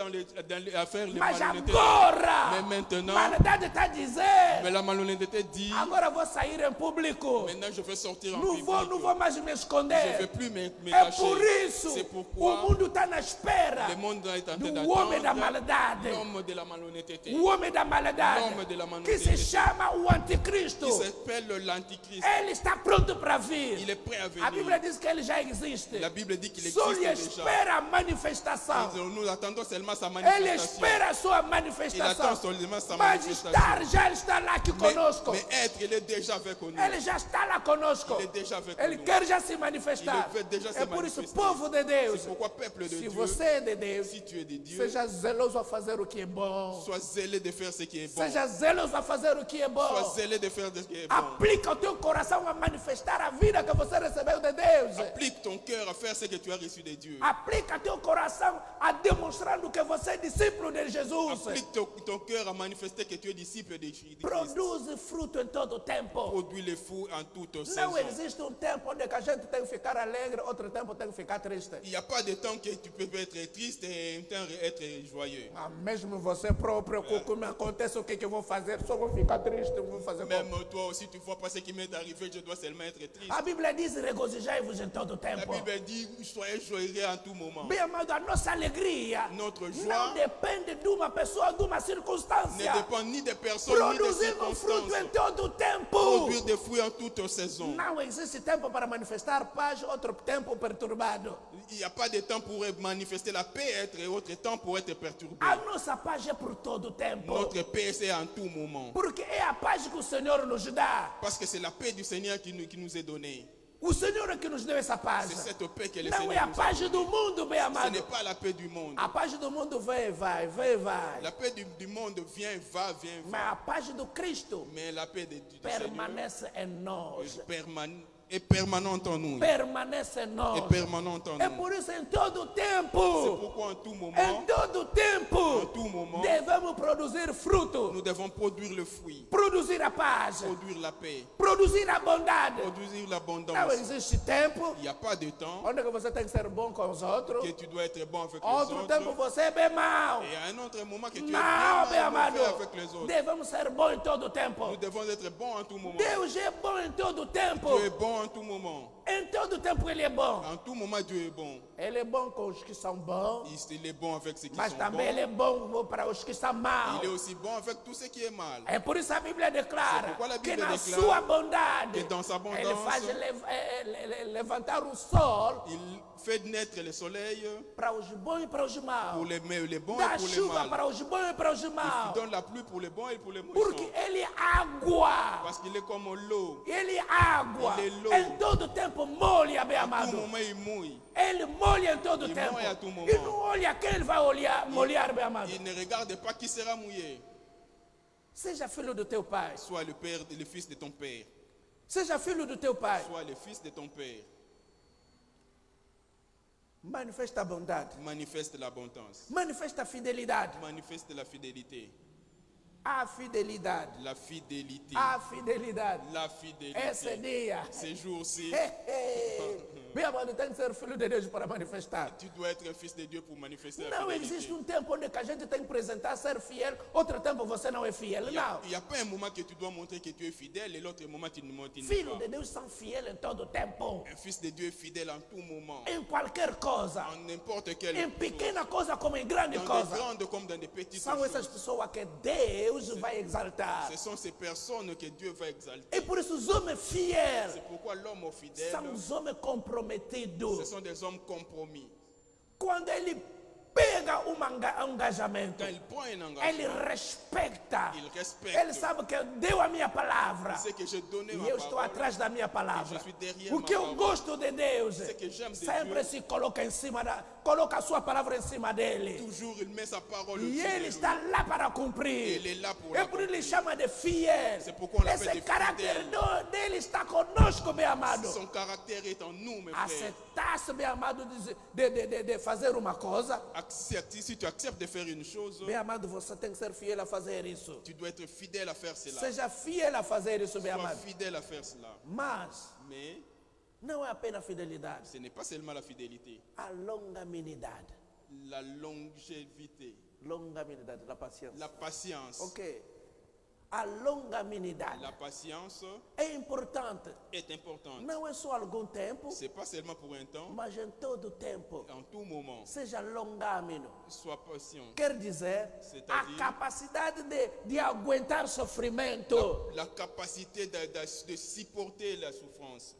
à faire les Mas malhonnêtetés. agora, Mais maintenant, maldade está a dizer. mais la malhonnêteté dit, Agora vou sair em público. maintenant je vais sortir en Não public. vou mais me Je ne vais esconder. plus me É cacher. por isso C'est o pourquoi mundo está na espera le monde est en train do homem da d'attendre maldade. l'homme de la malhonnêteté. O homem da maldade. L'homme de la Que malhonnêteté. se chama o anticristo. Qui s'appelle l'Antichrist. Ele está pronto para vir. Il est prêt à A venir. Bíblia diz que ele já existe. La Bible dit qu'il Só existe lhe déjà. espera a manifestação. Nous attendons seulement sa Ele manifestation. espera a sua Il attend manifestação. seulement sa Mas manifestation. já está lá aqui conosco. Mais être, il est déjà avec nous. Ele já está lá conosco. Il est déjà avec Ele nous. quer já se manifestar. Ele veut déjà se É por isso, manifestar. povo de Deus, C'est pourquoi, peuple de se Dieu, você é de Deus, si tu es de Dieu, seja zeloso a fazer o que é bom. sois zélé de faire ce qui est bon. Seja zeloso a fazer o que é Sois bom. zélé de faire ce qui est bon. Aplica o teu coração a manifestar a vida que você recebeu de Deus. Applique ton cœur à faire ce que tu as reçu de Dieu. Aplica teu coração a demonstrando que você é discípulo de Jesus. Applique ton cœur à manifester que tu es disciple de Christ. Produz fruto em todo o tempo. Produis les fruits en toute Não saison. existe um tempo onde a gente tem que ficar alegre, outro tempo tem que ficar triste. Il n'y a pas de temps que tu peux être triste et en même temps être joyeux. Ah, mesmo você próprio, como acontece o que eu vou fazer, só vou ficar triste, vou fazer Même toi aussi, tu vois pas ce qui m'est arrivé, je dois seulement être triste. A Bíblia diz: regozijai-vos em todo o La tempo. Bible dit, soyez joyeux en tout moment. Bem amado, a nossa alegria Notre não joie depende de uma pessoa, de uma circunstância. circunstâncias. dépend ni des personnes ni des Produzir um fruto em circonstances. todo o tempo. Produire des fruits en toute saison. Não existe tempo para manifestar paz, outro tempo perturbado. Il n'y a pas de temps pour manifester la paix, être et autre temps pour être perturbé. A nossa paz é por todo o tempo. Notre paix, c'est en tout moment. Porque é a paz que o Senhor nos dá. Parce que c'est la paix du Seigneur qui nous est donnée. O Senhor é que nos deu essa paz. C'est cette paix que le Não é Seigneur a nous a paz donnée. do mundo, bem Ce amado. n'est pas la paix du monde. A paz do mundo vem e vai, vem e vai. La paix du monde vient, va, vient, Mas va. a paz do Cristo Mais la paix du Seigneur permanece em nós. est permanente en nous. Permanece em nós. Est permanente en É nous. por isso em todo o C'est tempo. pourquoi en tout Em moment, todo o tempo. en tout moment, Devemos produzir fruto. nous devons produire le fruit, Produzir a paz. produire la paix, Produzir a bondade. produire Não l'abondance. existe tempo Il n'y a pas de temps onde que você tem que ser bom com os outros. que tu dois être bon avec les Outro tempo autres. você é bem mau. Et à un autre moment que tu es Não, bem bien amado. mauvais avec les autres. Devemos ser bons em todo o tempo. Nous devons être bons en tout moment. Deus é bom em todo o tempo. Dieu est bon en tout moment. Em todo o tempo Ele é bom. En tout moment, Dieu est bon. Ele é bom com os que são bons, Il est bon avec ceux qui mas sont também Ele bons. é bom para os que são maus. Il est aussi bon avec tout ce qui est mal. É por isso a Bíblia declara C'est pourquoi la que Bible na déclare sua bondade que dans sa abondance, Ele faz levantar o sol Il fait naître le soleil para os bons e para os maus. pour les bons Dá et pour les chuva mal. para os bons e para os Il maus. donne la pluie pour les bons et pour les Porque méchants. Ele é água. Parce qu'il est comme l'eau. Ele é água. Ele é l'eau. Em todo tempo molha, bem À tout amado. moment, il mouille. Ele molha em todo Ele tempo. molha a todo momento. E não olha quem ele vai molhar, bem amado. Il ne regarde pas qui sera mouillé. Seja filho do teu pai. Soit le père, le fils de ton père. Seja filho do teu pai. Soit le fils de ton père. Manifesta a bondade. Manifeste l'abondance. Manifesta a fidelidade. Manifeste la fidélité. A fidelidade. La fidélité. A fidelidade. La fidélité. Esse dia. Ces jours-ci, Bem amado, tem que ser filho de Deus para manifestar. tu dois être un fils de Dieu pour manifester la Não fidélité. existe um tempo onde que a gente tem que apresentar ser fiel, outro tempo você não é fiel. Não. Il n'y a pas un moment que tu dois montrer que tu es fidèle et l'autre moment tu ne montres Filho pas. de Deus são fiéis em todo tempo. Un fils de Dieu est fidèle en tout moment. Em qualquer coisa. En n'importe quelle Em chose. pequena coisa como em grande Dans des coisa. grandes comme dans des petites São essas choses. pessoas que Deus vai exaltar. Ce sont ces personnes que Dieu va exalter. E por isso os homens fiéis C'est pourquoi l'homme fidèle, são os homens comprometidos. ce sont des hommes compromis. Quando ele pega um engajamento, Quand il prend un ele engagement, respeita. il respecte. Ele sabe que deu a minha palavra. Il sait que j'ai donné E ma eu estou parole. atrás da minha palavra. Je suis derrière O que ma eu parole. gosto de Deus C'est que j'aime de sempre Dieu. se coloca em cima coloca a sua palavra em cima dele. Toujours, il met sa parole E au-dessus ele de lui. está lá para cumprir. Ele é lá por É por isso ele chama de fiel. C'est pourquoi on l'appelle Esse de caráter fidèle. dele está conosco, meu amado. Son caractère est en nous, mes frères. Aceitar-se, meu amado, de fazer uma coisa. Si tu acceptes de faire une chose, Meu amado, você tem que ser fiel a fazer isso. tu dois être fidèle à faire cela. Seja fiel a fazer isso, meu Sois amado. fidèle à faire cela. Mas Mais não é apenas fidelidade, ce n'est pas seulement la fidélité, a longanimidade. la longévité, Longanimidade, la paciência. la patience. Ok. A longanimidade La patience é importante. est importante. Não é só algum tempo, Ce n'est pas seulement pour un temps, mas em todo tempo. en tout moment. Seja longâmino. Sois patient. Quer dizer, a C'est-à-dire- capacidade de aguentar sofrimento. La capacité de supporter la souffrance.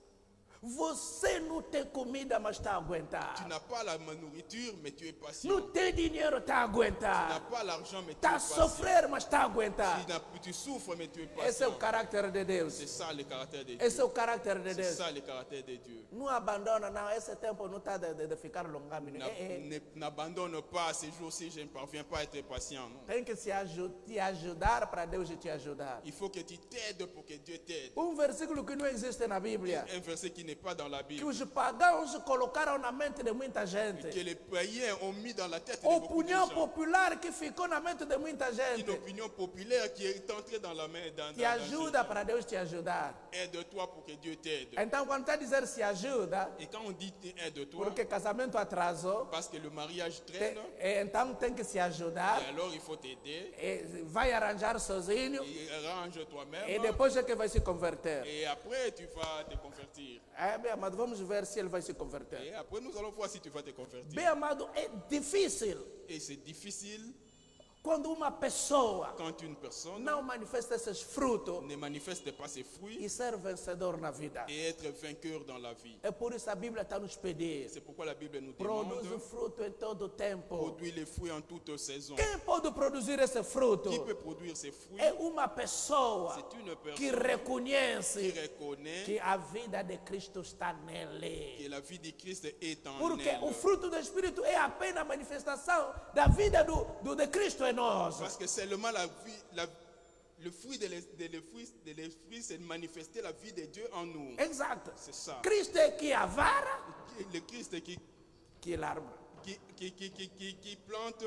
Você não tem comida, mas está a Tu aguentar. n'as pas la nourriture, mais tu es patient. Não tem dinheiro, está a Tu n'as aguentar. pas l'argent, mais tu Está es a patient. sofrer, mas está a aguentar. Tu souffres, mais tu es Esse é o patient. caráter de Deus. C'est ça le caractère de Esse é Dieu. o caráter de C'est Deus. ça le caractère de Dieu. Não abandona, não. Esse tempo não está de ficar longâmino. N'abandonne pas ces jours-ci, je ne parviens pas à être patient. Non. Tem que te ajudar para Deus te ajudar. Il faut que tu t'aides pour que Dieu t'aide. Versículo que não existe na Bíblia. Un verset qui n'est pas dans la Que Bible, os pagãos colocaram na mente de muita gente. que les païens ont mis dans la tête de beaucoup de Opinião gens. popular que ficou na mente de muita Une gente. opinion populaire qui est entrée dans la main d'un Te ajuda para Deus te ajudar. Aide-toi pour que Dieu t'aide. Então, quando está a dizer se ajuda, Et quand on dit aide-toi, porque casamento atrasou, parce que le mariage traîne, então tem que se ajudar. et alors il faut t'aider. Vai arranjar sozinho Et arrange e toi-même. depois é que vai se converter. Et après, tu vas te convertir. Bem amado, vamos ver se ele vai se converter. Et après, nous allons voir si tu vas te convertir. Bem amado, é difícil. Et c'est difficile Quando uma pessoa Quand une personne não manifesta esses frutos ne manifeste pas ses fruits e ser vencedor na vida. et être vainqueur dans la vie. É por isso a Bíblia está nos pedindo. C'est pourquoi la Bible nous Produz demande fruto em todo o tempo. produire les fruits en toute saison. Quem pode produzir esse fruto? Qui peut produire ces fruits? É uma pessoa C'est une que personne qui reconhece reconnaît que a vida de Cristo está nele. que la vie de Christ est en Porque elle. o fruto do Espírito é apenas a manifestação da vida de Cristo em nós. Parce que seulement le fruit de l'esprit, c'est de manifester la vie de Dieu en nous. Exato. C'est ça. Cristo é que a vara, Le Christ que é l'arbre. qui plante,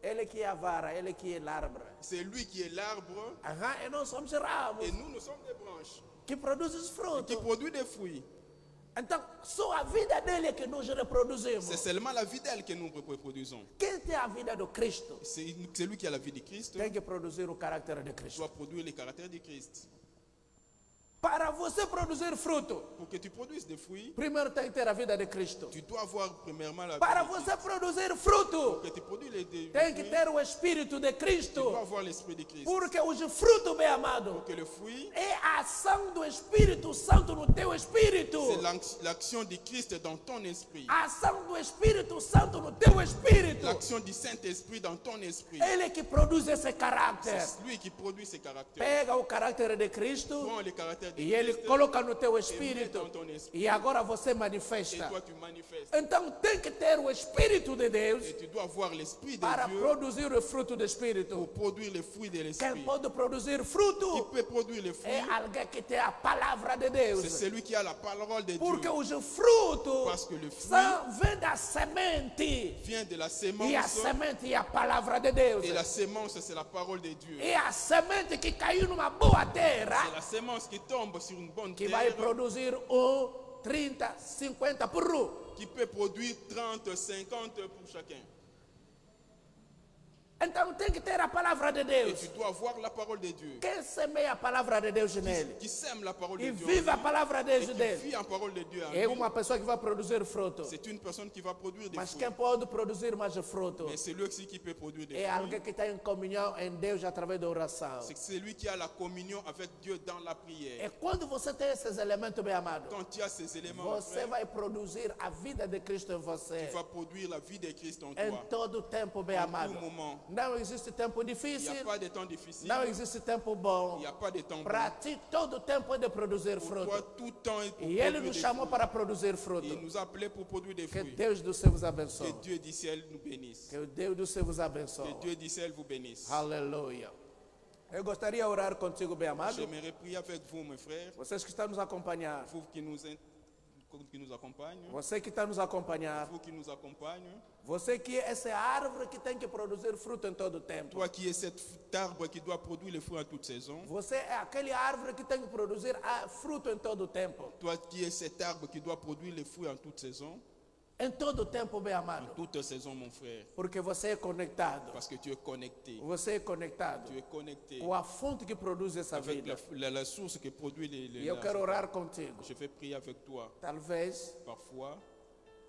Ele que é a vara, ele que é l'arbre. c'est lui qui est l'arbre Aham, e nós somos ramos et nous sommes des branches que produzem os qui frutos. produisent des fruits. Então, só a vida dele é que nós reproduzimos. C'est seulement la vie d'elle que nous reproduisons. Quem tem a vida do Cristo C'est lui qui a la vie de Christ, tem que produzir o caráter de Cristo. doit produire les caractères de Christ. Para você produzir fruto, Pour que tu produises des fruits, primeiro tem que ter a vida de Cristo. tu dois avoir premièrement la Para vie de você Christ. produzir fruto, Pour que tu produises des tem que fruits, ter o Espírito de tu Cristo. dois avoir l'esprit de Christ. Porque os frutos, bem amado, Pour que le fruit, é a ação do Espírito Santo no teu espírito. c'est l'action de Christ dans ton esprit. A ação do Espírito Santo no teu espírito. L'action du Saint-Esprit dans ton esprit. Ele que produz esse caráter. C'est lui qui produit ces caractères. Pega o caráter de Cristo Prends les caractères de e ele Christ coloca no teu espírito. dans ton esprit. E agora você Et manifesta. toi tu manifestes. Então tem que ter o Espírito de Deus Et tu dois avoir l'esprit de para Dieu produzir o fruto do Espírito. pour produire les fruits de Quem l'esprit. pode produzir Qui fruto peut produire les fruits? é alguém que tem a palavra de C'est Deus. celui qui a la parole de Porque Dieu. os frutos Parce que le fruit vem da semente. vient de la E a sémence. semente é a palavra de Deus. Et la sémence, c'est la parole de Dieu. É a semente que caiu numa boa C'est terra la sémence qui tombe sur une bonne que vai terre, produzir 30, 50 por um. qui peut produire 30, 50 pour chacun. Então tem que ter a palavra de Et Deus. tu dois avoir la parole de Dieu. Quem semeia a palavra de Deus nele Qui sème la parole e de Dieu. vive a en lui, palavra de et Deus qui dele, vit en parole de Dieu. en é lui, uma pessoa que vai produzir fruto. c'est une personne qui va produire des Mas fruits. quem pode produzir mais fruto Mais c'est lui aussi qui peut produire des é fruits. alguém que está em comunhão em Deus através da oração. C'est lui qui a la communion avec Dieu dans la prière. É quando você tem esses elementos, bem amado, Quand tu as ces éléments, mon você frère, vai produzir a vida de Cristo em você. tu vas produire la vie de Christ en Em toi. todo tempo, bem En amado. tout moment. Não existe tempo Il n'y a difícil, pas de temps difficile. não existe tempo bom. Il n'y a pas de temps Para bon. ti, todo tempo é de produzir Pour toi, fruto. tout temps est pour E Ele produire nos des chamou fruits. para produzir fruto. Il nous a appelés pour produire des Que fruits. Deus do céu vos Que abençoe. Dieu du ciel nous bénisse. Que o Deus do céu vos abençoe. Que Dieu du ciel vous bénisse. Aleluia. Eu gostaria de orar contigo, bem amado. J'aimerais prier avec vous, mes frères, Vocês que estão nos acompanhando. vous qui nous accompagnent, Você que está nos acompanhando. vous qui nous accompagnent, Você que é essa árvore que tem que produzir fruto em todo tempo. toi qui es cet arbre qui doit produire les fruits en toute saison, Você é aquele árvore que tem que produzir fruto em todo tempo. toi qui es cet arbre qui doit produire les fruits en toute saison, Em todo tempo, bem amado. toute saison, mon frère, Porque você é conectado. parce que tu es connecté. Você é conectado Tu es connecté com a fonte que produz essa avec vida. la source qui produit E eu quero orar contigo. Je vais prier avec toi. Talvez Parfois,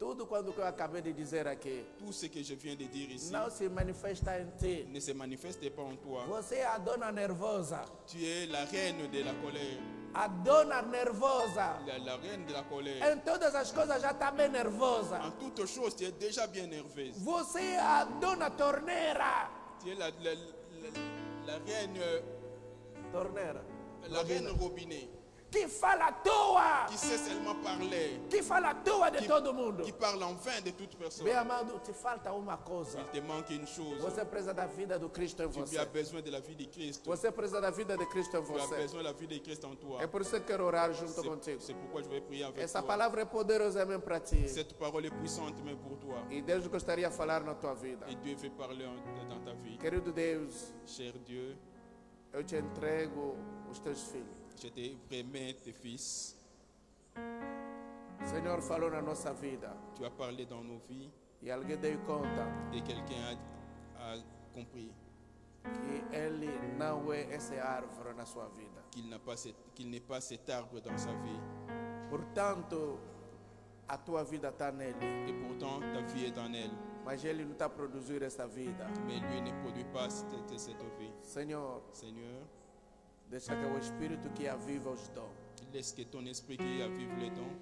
tudo quando eu acabei de dizer aqui tout ce que je viens de dire ici não se manifesta em ti. ne se manifeste pas en toi. Você é a dona nervosa. Tu es la reine de la colère. A dona nervosa. La reine de la colère. Em todas as coisas já está bem nervosa. En toute chose, tu es déjà bien nerveuse. Você é a dona torneira. Tu es la reine, Torneira. la reine robinet, Que fala à toa. qui sait seulement parler, Que fala à toa de todo mundo. qui parle en vain de toute personne. Bem amado, te falta uma coisa. Il te manque une chose. Você precisa da vida do Cristo em Tu você. as besoin de la vie de Christ. Você precisa da vida de Cristo em Tu as você. besoin de la vie de Christ en toi. É por isso que eu quero orar junto contigo. C'est pourquoi je vais prier avec Essa toi. palavra é poderosa mesmo para ti. Cette parole est puissante même pour toi. E Deus gostaria de falar na tua vida. Et Dieu veut parler dans ta vie. Querido Deus, Cher Dieu, eu te entrego os teus filhos. je te remets tes fils. O Senhor falou na nossa vida. Tu as parlé dans nos vies E alguém deu conta et quelqu'un a compris que Ele não é essa árvore na sua vida. qu'il n'est pas cet arbre dans sa vie. Portanto, a tua vida está nele, et pourtant ta vie est en elle. mas ele não está a produzir esta vida. Mais lui ne produit pas cette vie. Senhor, Seigneur, deixa que o Espírito que aviva os dons, laisse que ton esprit qui avive les dons,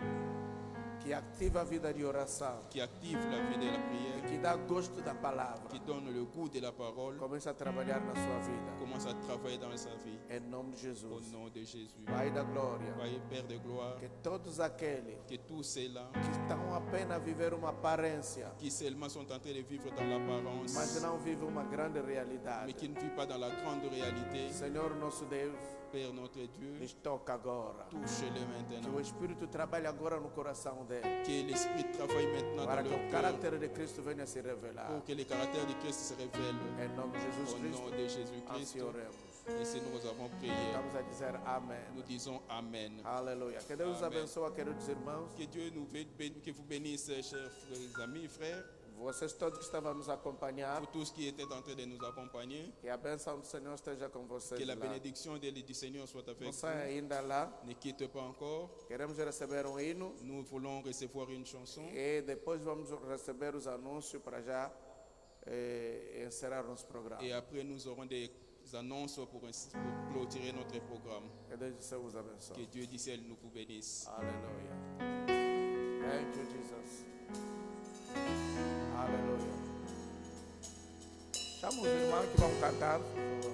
que ativa a vida de oração, qui active la vie de la prière, que dá gosto da palavra, qui donne le goût de la parole, comece a trabalhar na sua vida. commence à travailler dans sa vie. Em nome de Au Jesus. nom de Jésus. Pai da glória, Voyez, Père de gloire, que todos aqueles que tous ceux-là que estão apenas a viver uma aparência, qui seulement sont en train de vivre dans l'apparence, mas não vivem uma grande mais realidade. qui ne vivent pas dans la grande réalité, Senhor nosso Deus, Père notre Dieu, lhes toca agora. touche-les Que maintenant. o Espírito trabalhe agora no coração deles, Que l'Esprit travaille maintenant para dans que leur o cœur, caráter de Cristo venha se revelar. pour que le caractère de Christ se révèle. Em nome de Jesus Au nom Cristo, de Jésus-Christ, assim oremos. et si nous avons prié, Estamos a dizer amém. nous disons Amen. Aleluia. Que Deus Amém. abençoe, queridos irmãos. Que Dieu que vous bénisse, chers amis, frères, Vocês todos que estavam a nos acompanhar, pour tous qui étaient en train de nous accompagner. que a bênção do Senhor esteja com vocês Que la lá. bénédiction du Seigneur soit avec Não vous. saia ainda lá. Ne quitte pas encore. Queremos receber um hino Nous voulons recevoir une chanson. e depois vamos receber os anúncios para já encerrar nosso programa. Et après, nous aurons des annonces pour clôturer notre programme. Que Deus do céu os abençoe. Que Dieu du ciel nous vous bénisse. Aleluia. Thank you, Jesus. Aleluia. Chama os irmãos que vão cantar, por favor.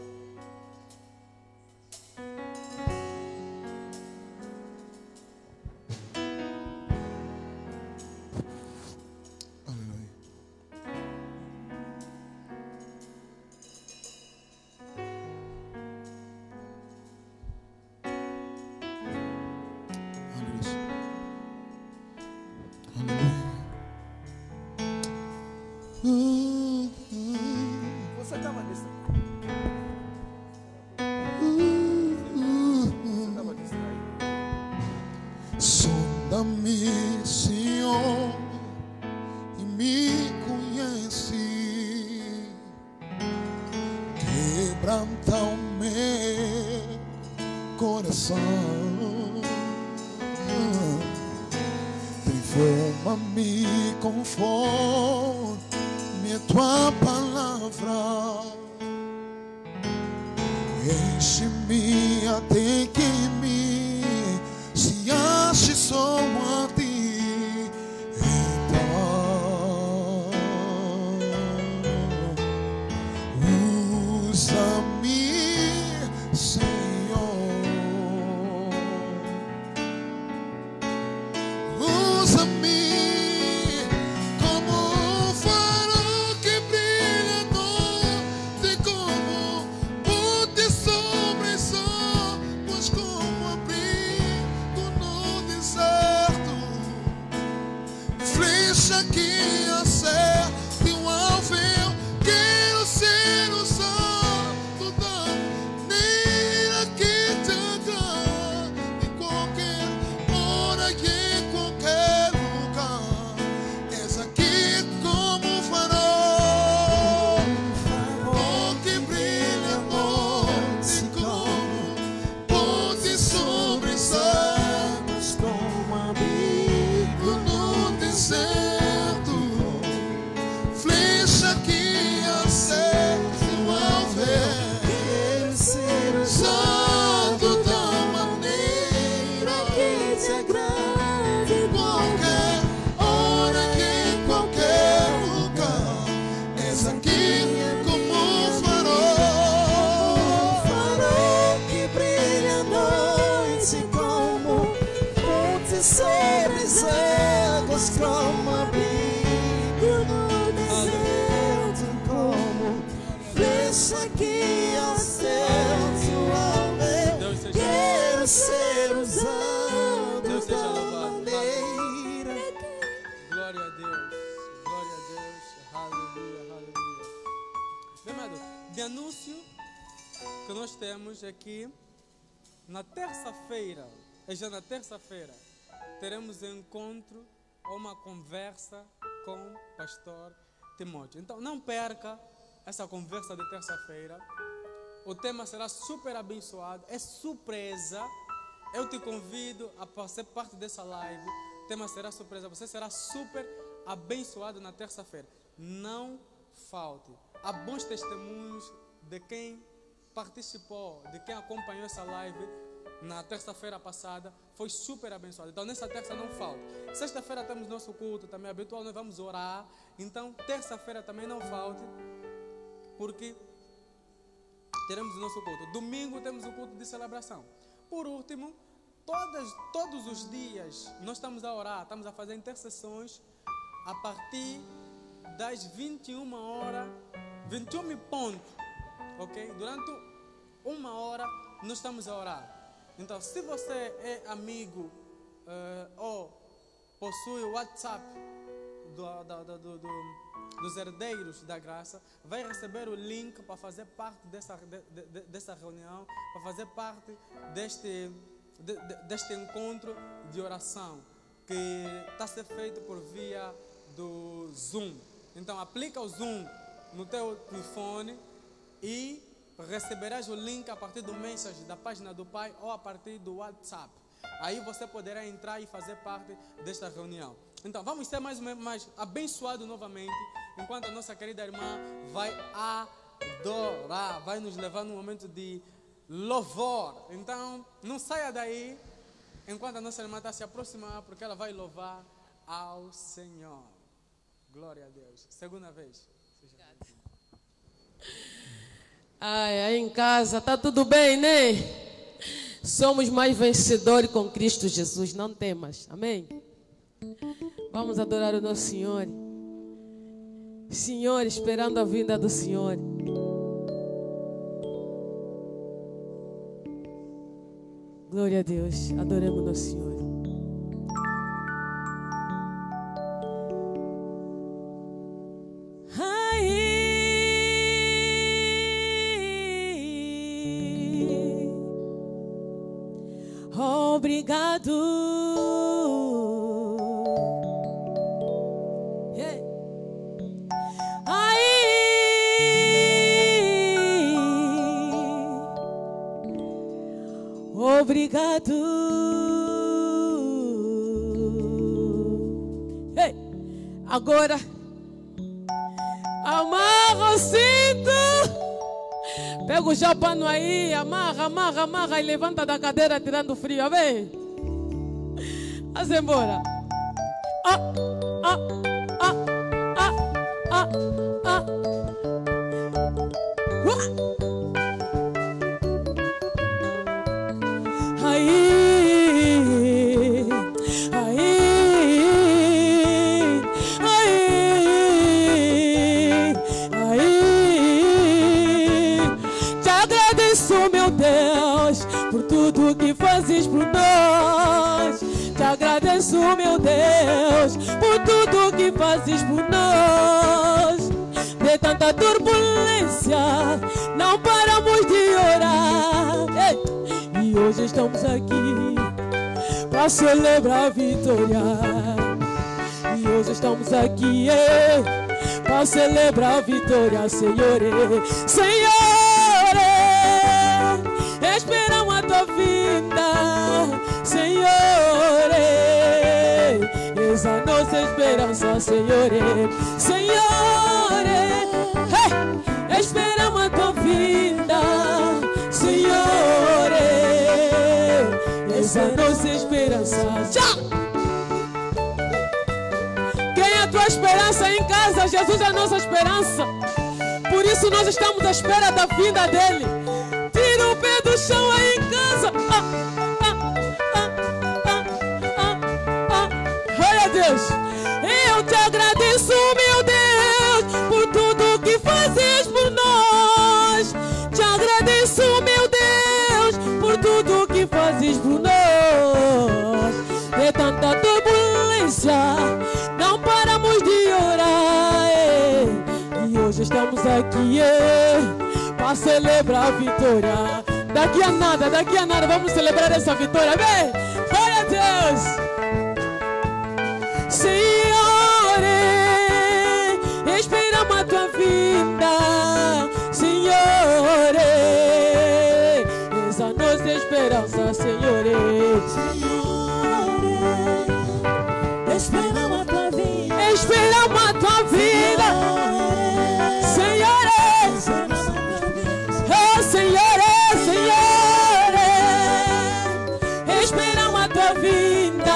Aleluia. Você estava distraído. Você estava distraído. Sonda-me, Senhor, e me conhece. Quebranta o meu coração. Transforma-me conforme a tua palavra. Enche-me até que se ache só a ti. Então, usa-me, Senhor. Usa-me como um farol que brilha à noite, como ponte sobre os águas, como abrigo no deserto, flecha que acerta o alvo. Quero ser usado da maneira que te agrada, em qualquer hora e em qualquer lugar. És aqui como um farol, oh, que brilha à noite, como ponte sobre as águas, como abrigo no deserto, flecha que acerta o alvo. Quero ser usado da maneira que te agrade, em qualquer hora e em qualquer lugar. És aqui como um farol, que brilha à noite, como ponte sobre as águas, como abrigo no deserto, como flecha que acerta o alvo. Deus seja- Quero ser usado Deus seja da louvado. maneira. Glória a Deus. Glória a Deus. Aleluia, aleluia. Bem, amado, de anúncio que nós temos aqui, na terça-feira, já na terça-feira, teremos um encontro ou uma conversa com o pastor Timóteo. Então, não perca essa conversa de terça-feira. O tema será super abençoado, é surpresa. Eu te convido a fazer parte dessa live. tema será surpresa. Você será super abençoado na terça-feira. Não falte. Há bons testemunhos de quem participou, de quem acompanhou essa live na terça-feira passada. Foi super abençoado. Então, nessa terça não falta. Sexta-feira temos nosso culto também habitual. Nós vamos orar. Então, terça-feira também não falte, porque teremos o nosso culto. Domingo temos o culto de celebração. Por último, todos os dias nós estamos a orar, estamos a fazer intercessões a partir das 21 horas, 21 e ponto, ok? Durante 1 hora nós estamos a orar. Então, se você é amigo ou possui o WhatsApp dos herdeiros da graça, vai receber o link para fazer parte dessa reunião, para fazer parte deste encontro de oração que está a ser feito por via do Zoom. Então, aplica o Zoom no teu telefone e receberás o link a partir do message da página do Pai ou a partir do WhatsApp. Aí você poderá entrar e fazer parte desta reunião. Então, vamos ser mais abençoados novamente, enquanto a nossa querida irmã vai adorar, vai nos levar num momento de louvor. Então, não saia daí enquanto a nossa irmã está se aproximando, porque ela vai louvar ao Senhor. Glória a Deus. Segunda vez. Ai, aí em casa, tá tudo bem, né? Somos mais vencedores com Cristo Jesus, não temas. Amém? Vamos adorar o nosso Senhor. Senhor, esperando a vinda do Senhor. Glória a Deus. Adoremos o nosso Senhor. Obrigado. Obrigado. Ei, agora amarra o cinto. Pega já o pano aí, amarra e levanta da cadeira tirando frio, vem. Vamos embora. Tudo que fazes por nós, te agradeço, meu Deus, por tudo que fazes por nós. De tanta turbulência, não paramos de orar. Ei! E hoje estamos aqui para celebrar a vitória. E hoje estamos aqui para celebrar a vitória, Senhor. Senhor, esperamos a tua vinda, Senhor. Essa é a nossa esperança, Senhor. Senhor, esperamos a tua vinda, Senhor. Essa é a nossa esperança. Tchau! Quem é a tua esperança em casa? Jesus é a nossa esperança. Por isso nós estamos à espera da vinda dele. Tira o pé do chão aí em casa. Olha, Deus, eu te agradeço, meu Deus, por tudo que fazes por nós. Te agradeço, meu Deus, por tudo que fazes por nós. De tanta turbulência, não paramos de orar. E hoje estamos aqui para celebrar a vitória. Daqui a nada, vamos celebrar essa vitória. Vem! Glória a Deus! Senhor, esperamos a tua vinda, Senhor. Essa é a nossa esperança, Senhor. a tua vida. Senhor, oh Senhor, Senhor, esperamos a tua vinda.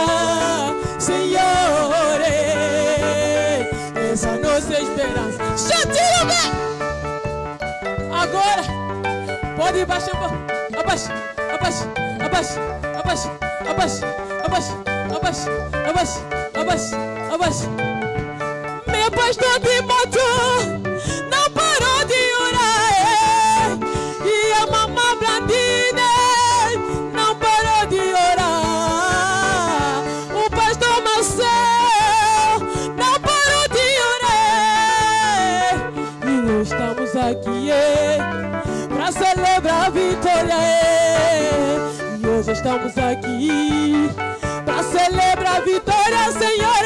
Senhor, essa é a nossa esperança. Agora, pode baixar um pouco. Abaixa, abaixa, abaixa, abaixa, abaixa, abaixa, abaixa, abaixa, abaixa, abaixa. Meu pastor Timóteo não parou de orar, e a mamãe Blandina não parou de orar. O pastor Marcel não parou de orar, e nós estamos aqui para celebrar a vitória. E hoje estamos aqui para celebrar a vitória, Senhor.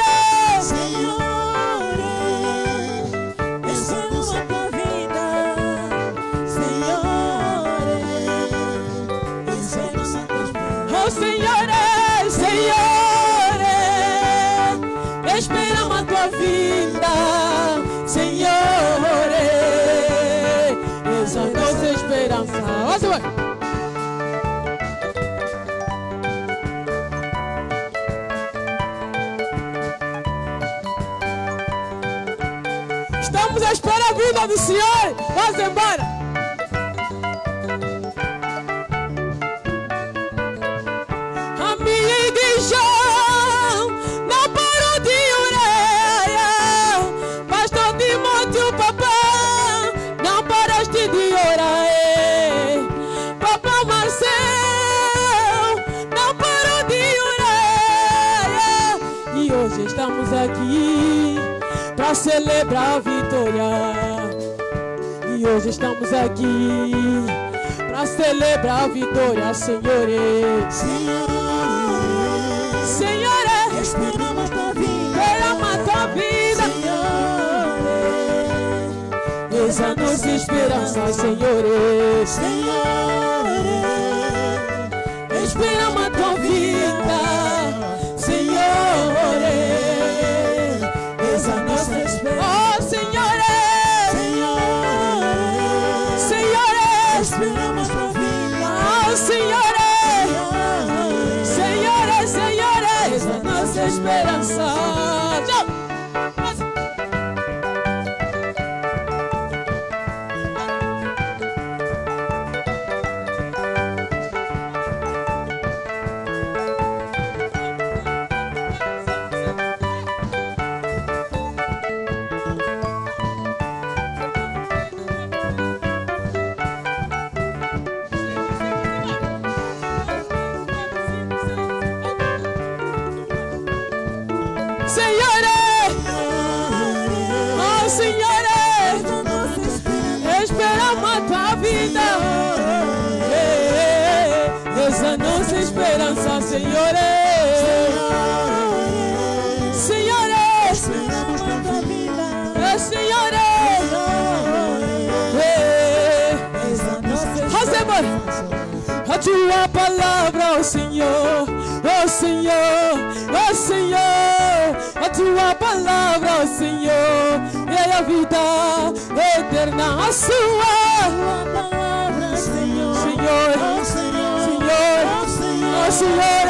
Esperamos a tua vinda, Senhor. Essa é a nossa esperança. Estamos à espera da vinda do Senhor. Vamos embora. A minha igreja não parou de orar. Pastor Timóteo, papá, não paraste de orar. Papá Marcel não parou de orar. E hoje estamos aqui para celebrar a vitória. E hoje estamos aqui para celebrar a vitória, Senhor. Senhor, esperamos tua vida. esperamos a tua vida. Essa é a nossa esperança, Senhor. Esperamos a tua vida, Senhor. Essa é a nossa esperança. Oh, Senhor, Senhor, Esperamos tua vida. oh, Senhor, Senhor, Senhor, essa é a nossa esperança. Tchau. Senhor, oh Senhor, esperamos a tua vida. Essa é a nossa esperança, Senhor. Senhor, Esperamos tua vida. Senhor, Essa é a nossa vamos embora. A tua palavra, oh Senhor, oh Senhor, oh Senhor. A tua palavra, oh Senhor, é a vida eterna, a sua palavra, Senhor. Senhor, Oh, Senhor. Senhor, Oh, Senhor. oh Senhor,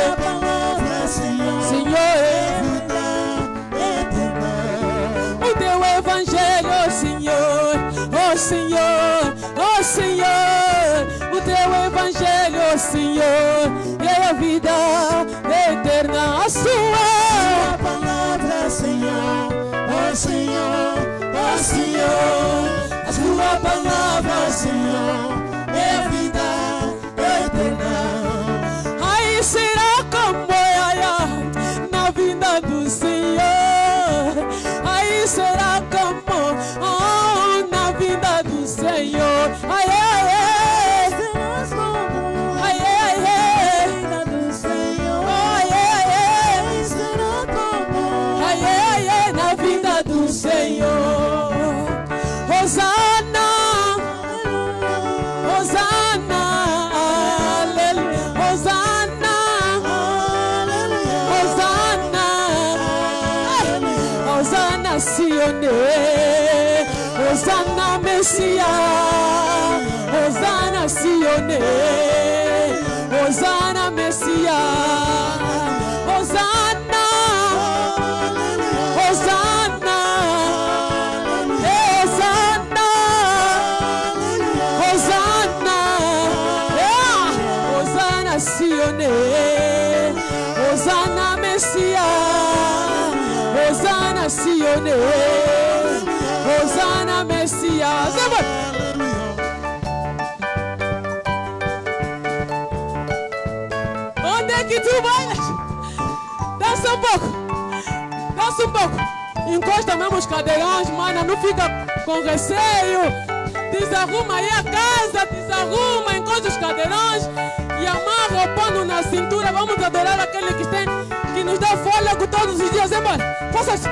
Tua palavra, Senhor. Senhor, Vida eterna. o teu evangelho, oh Senhor, oh Senhor, oh Senhor, o teu evangelho, oh Senhor, é a vida eterna, a sua Tua palavra, Senhor. Oh, Senhor. Oh, Senhor. A tua palavra, Senhor, é a vida eterna. aí será como na vinda do Senhor, aí será como na vinda do Senhor, ai, ai, ai, Serás como ai, ai, ai, vida do Senhor. ai, ai, ai, Será como ai, ai, ai, na vinda do Senhor. Hosana, Hosanna Sione, Hosanna Messia, Hosanna Sione, Hosanna Messia, Hosanna, Hosanna, Hosanna, Hosanna, Hosanna Sione, Hosanna Messia, Hosanna Sione, Hosanna Messia. Onde é que tu vais? Dança um pouco. Dança um pouco. Encosta mesmo os cadeirões, mana. Não fica com receio. Desarruma aí a casa. Desarruma, encosta os cadeirões. E amarra o pano na cintura. Vamos adorar aquele que nos dá fôlego todos os dias. Embora. Faça isso.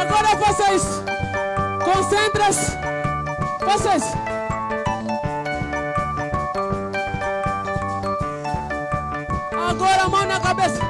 Agora vocês, concentra-se, vocês. Agora a mão na cabeça.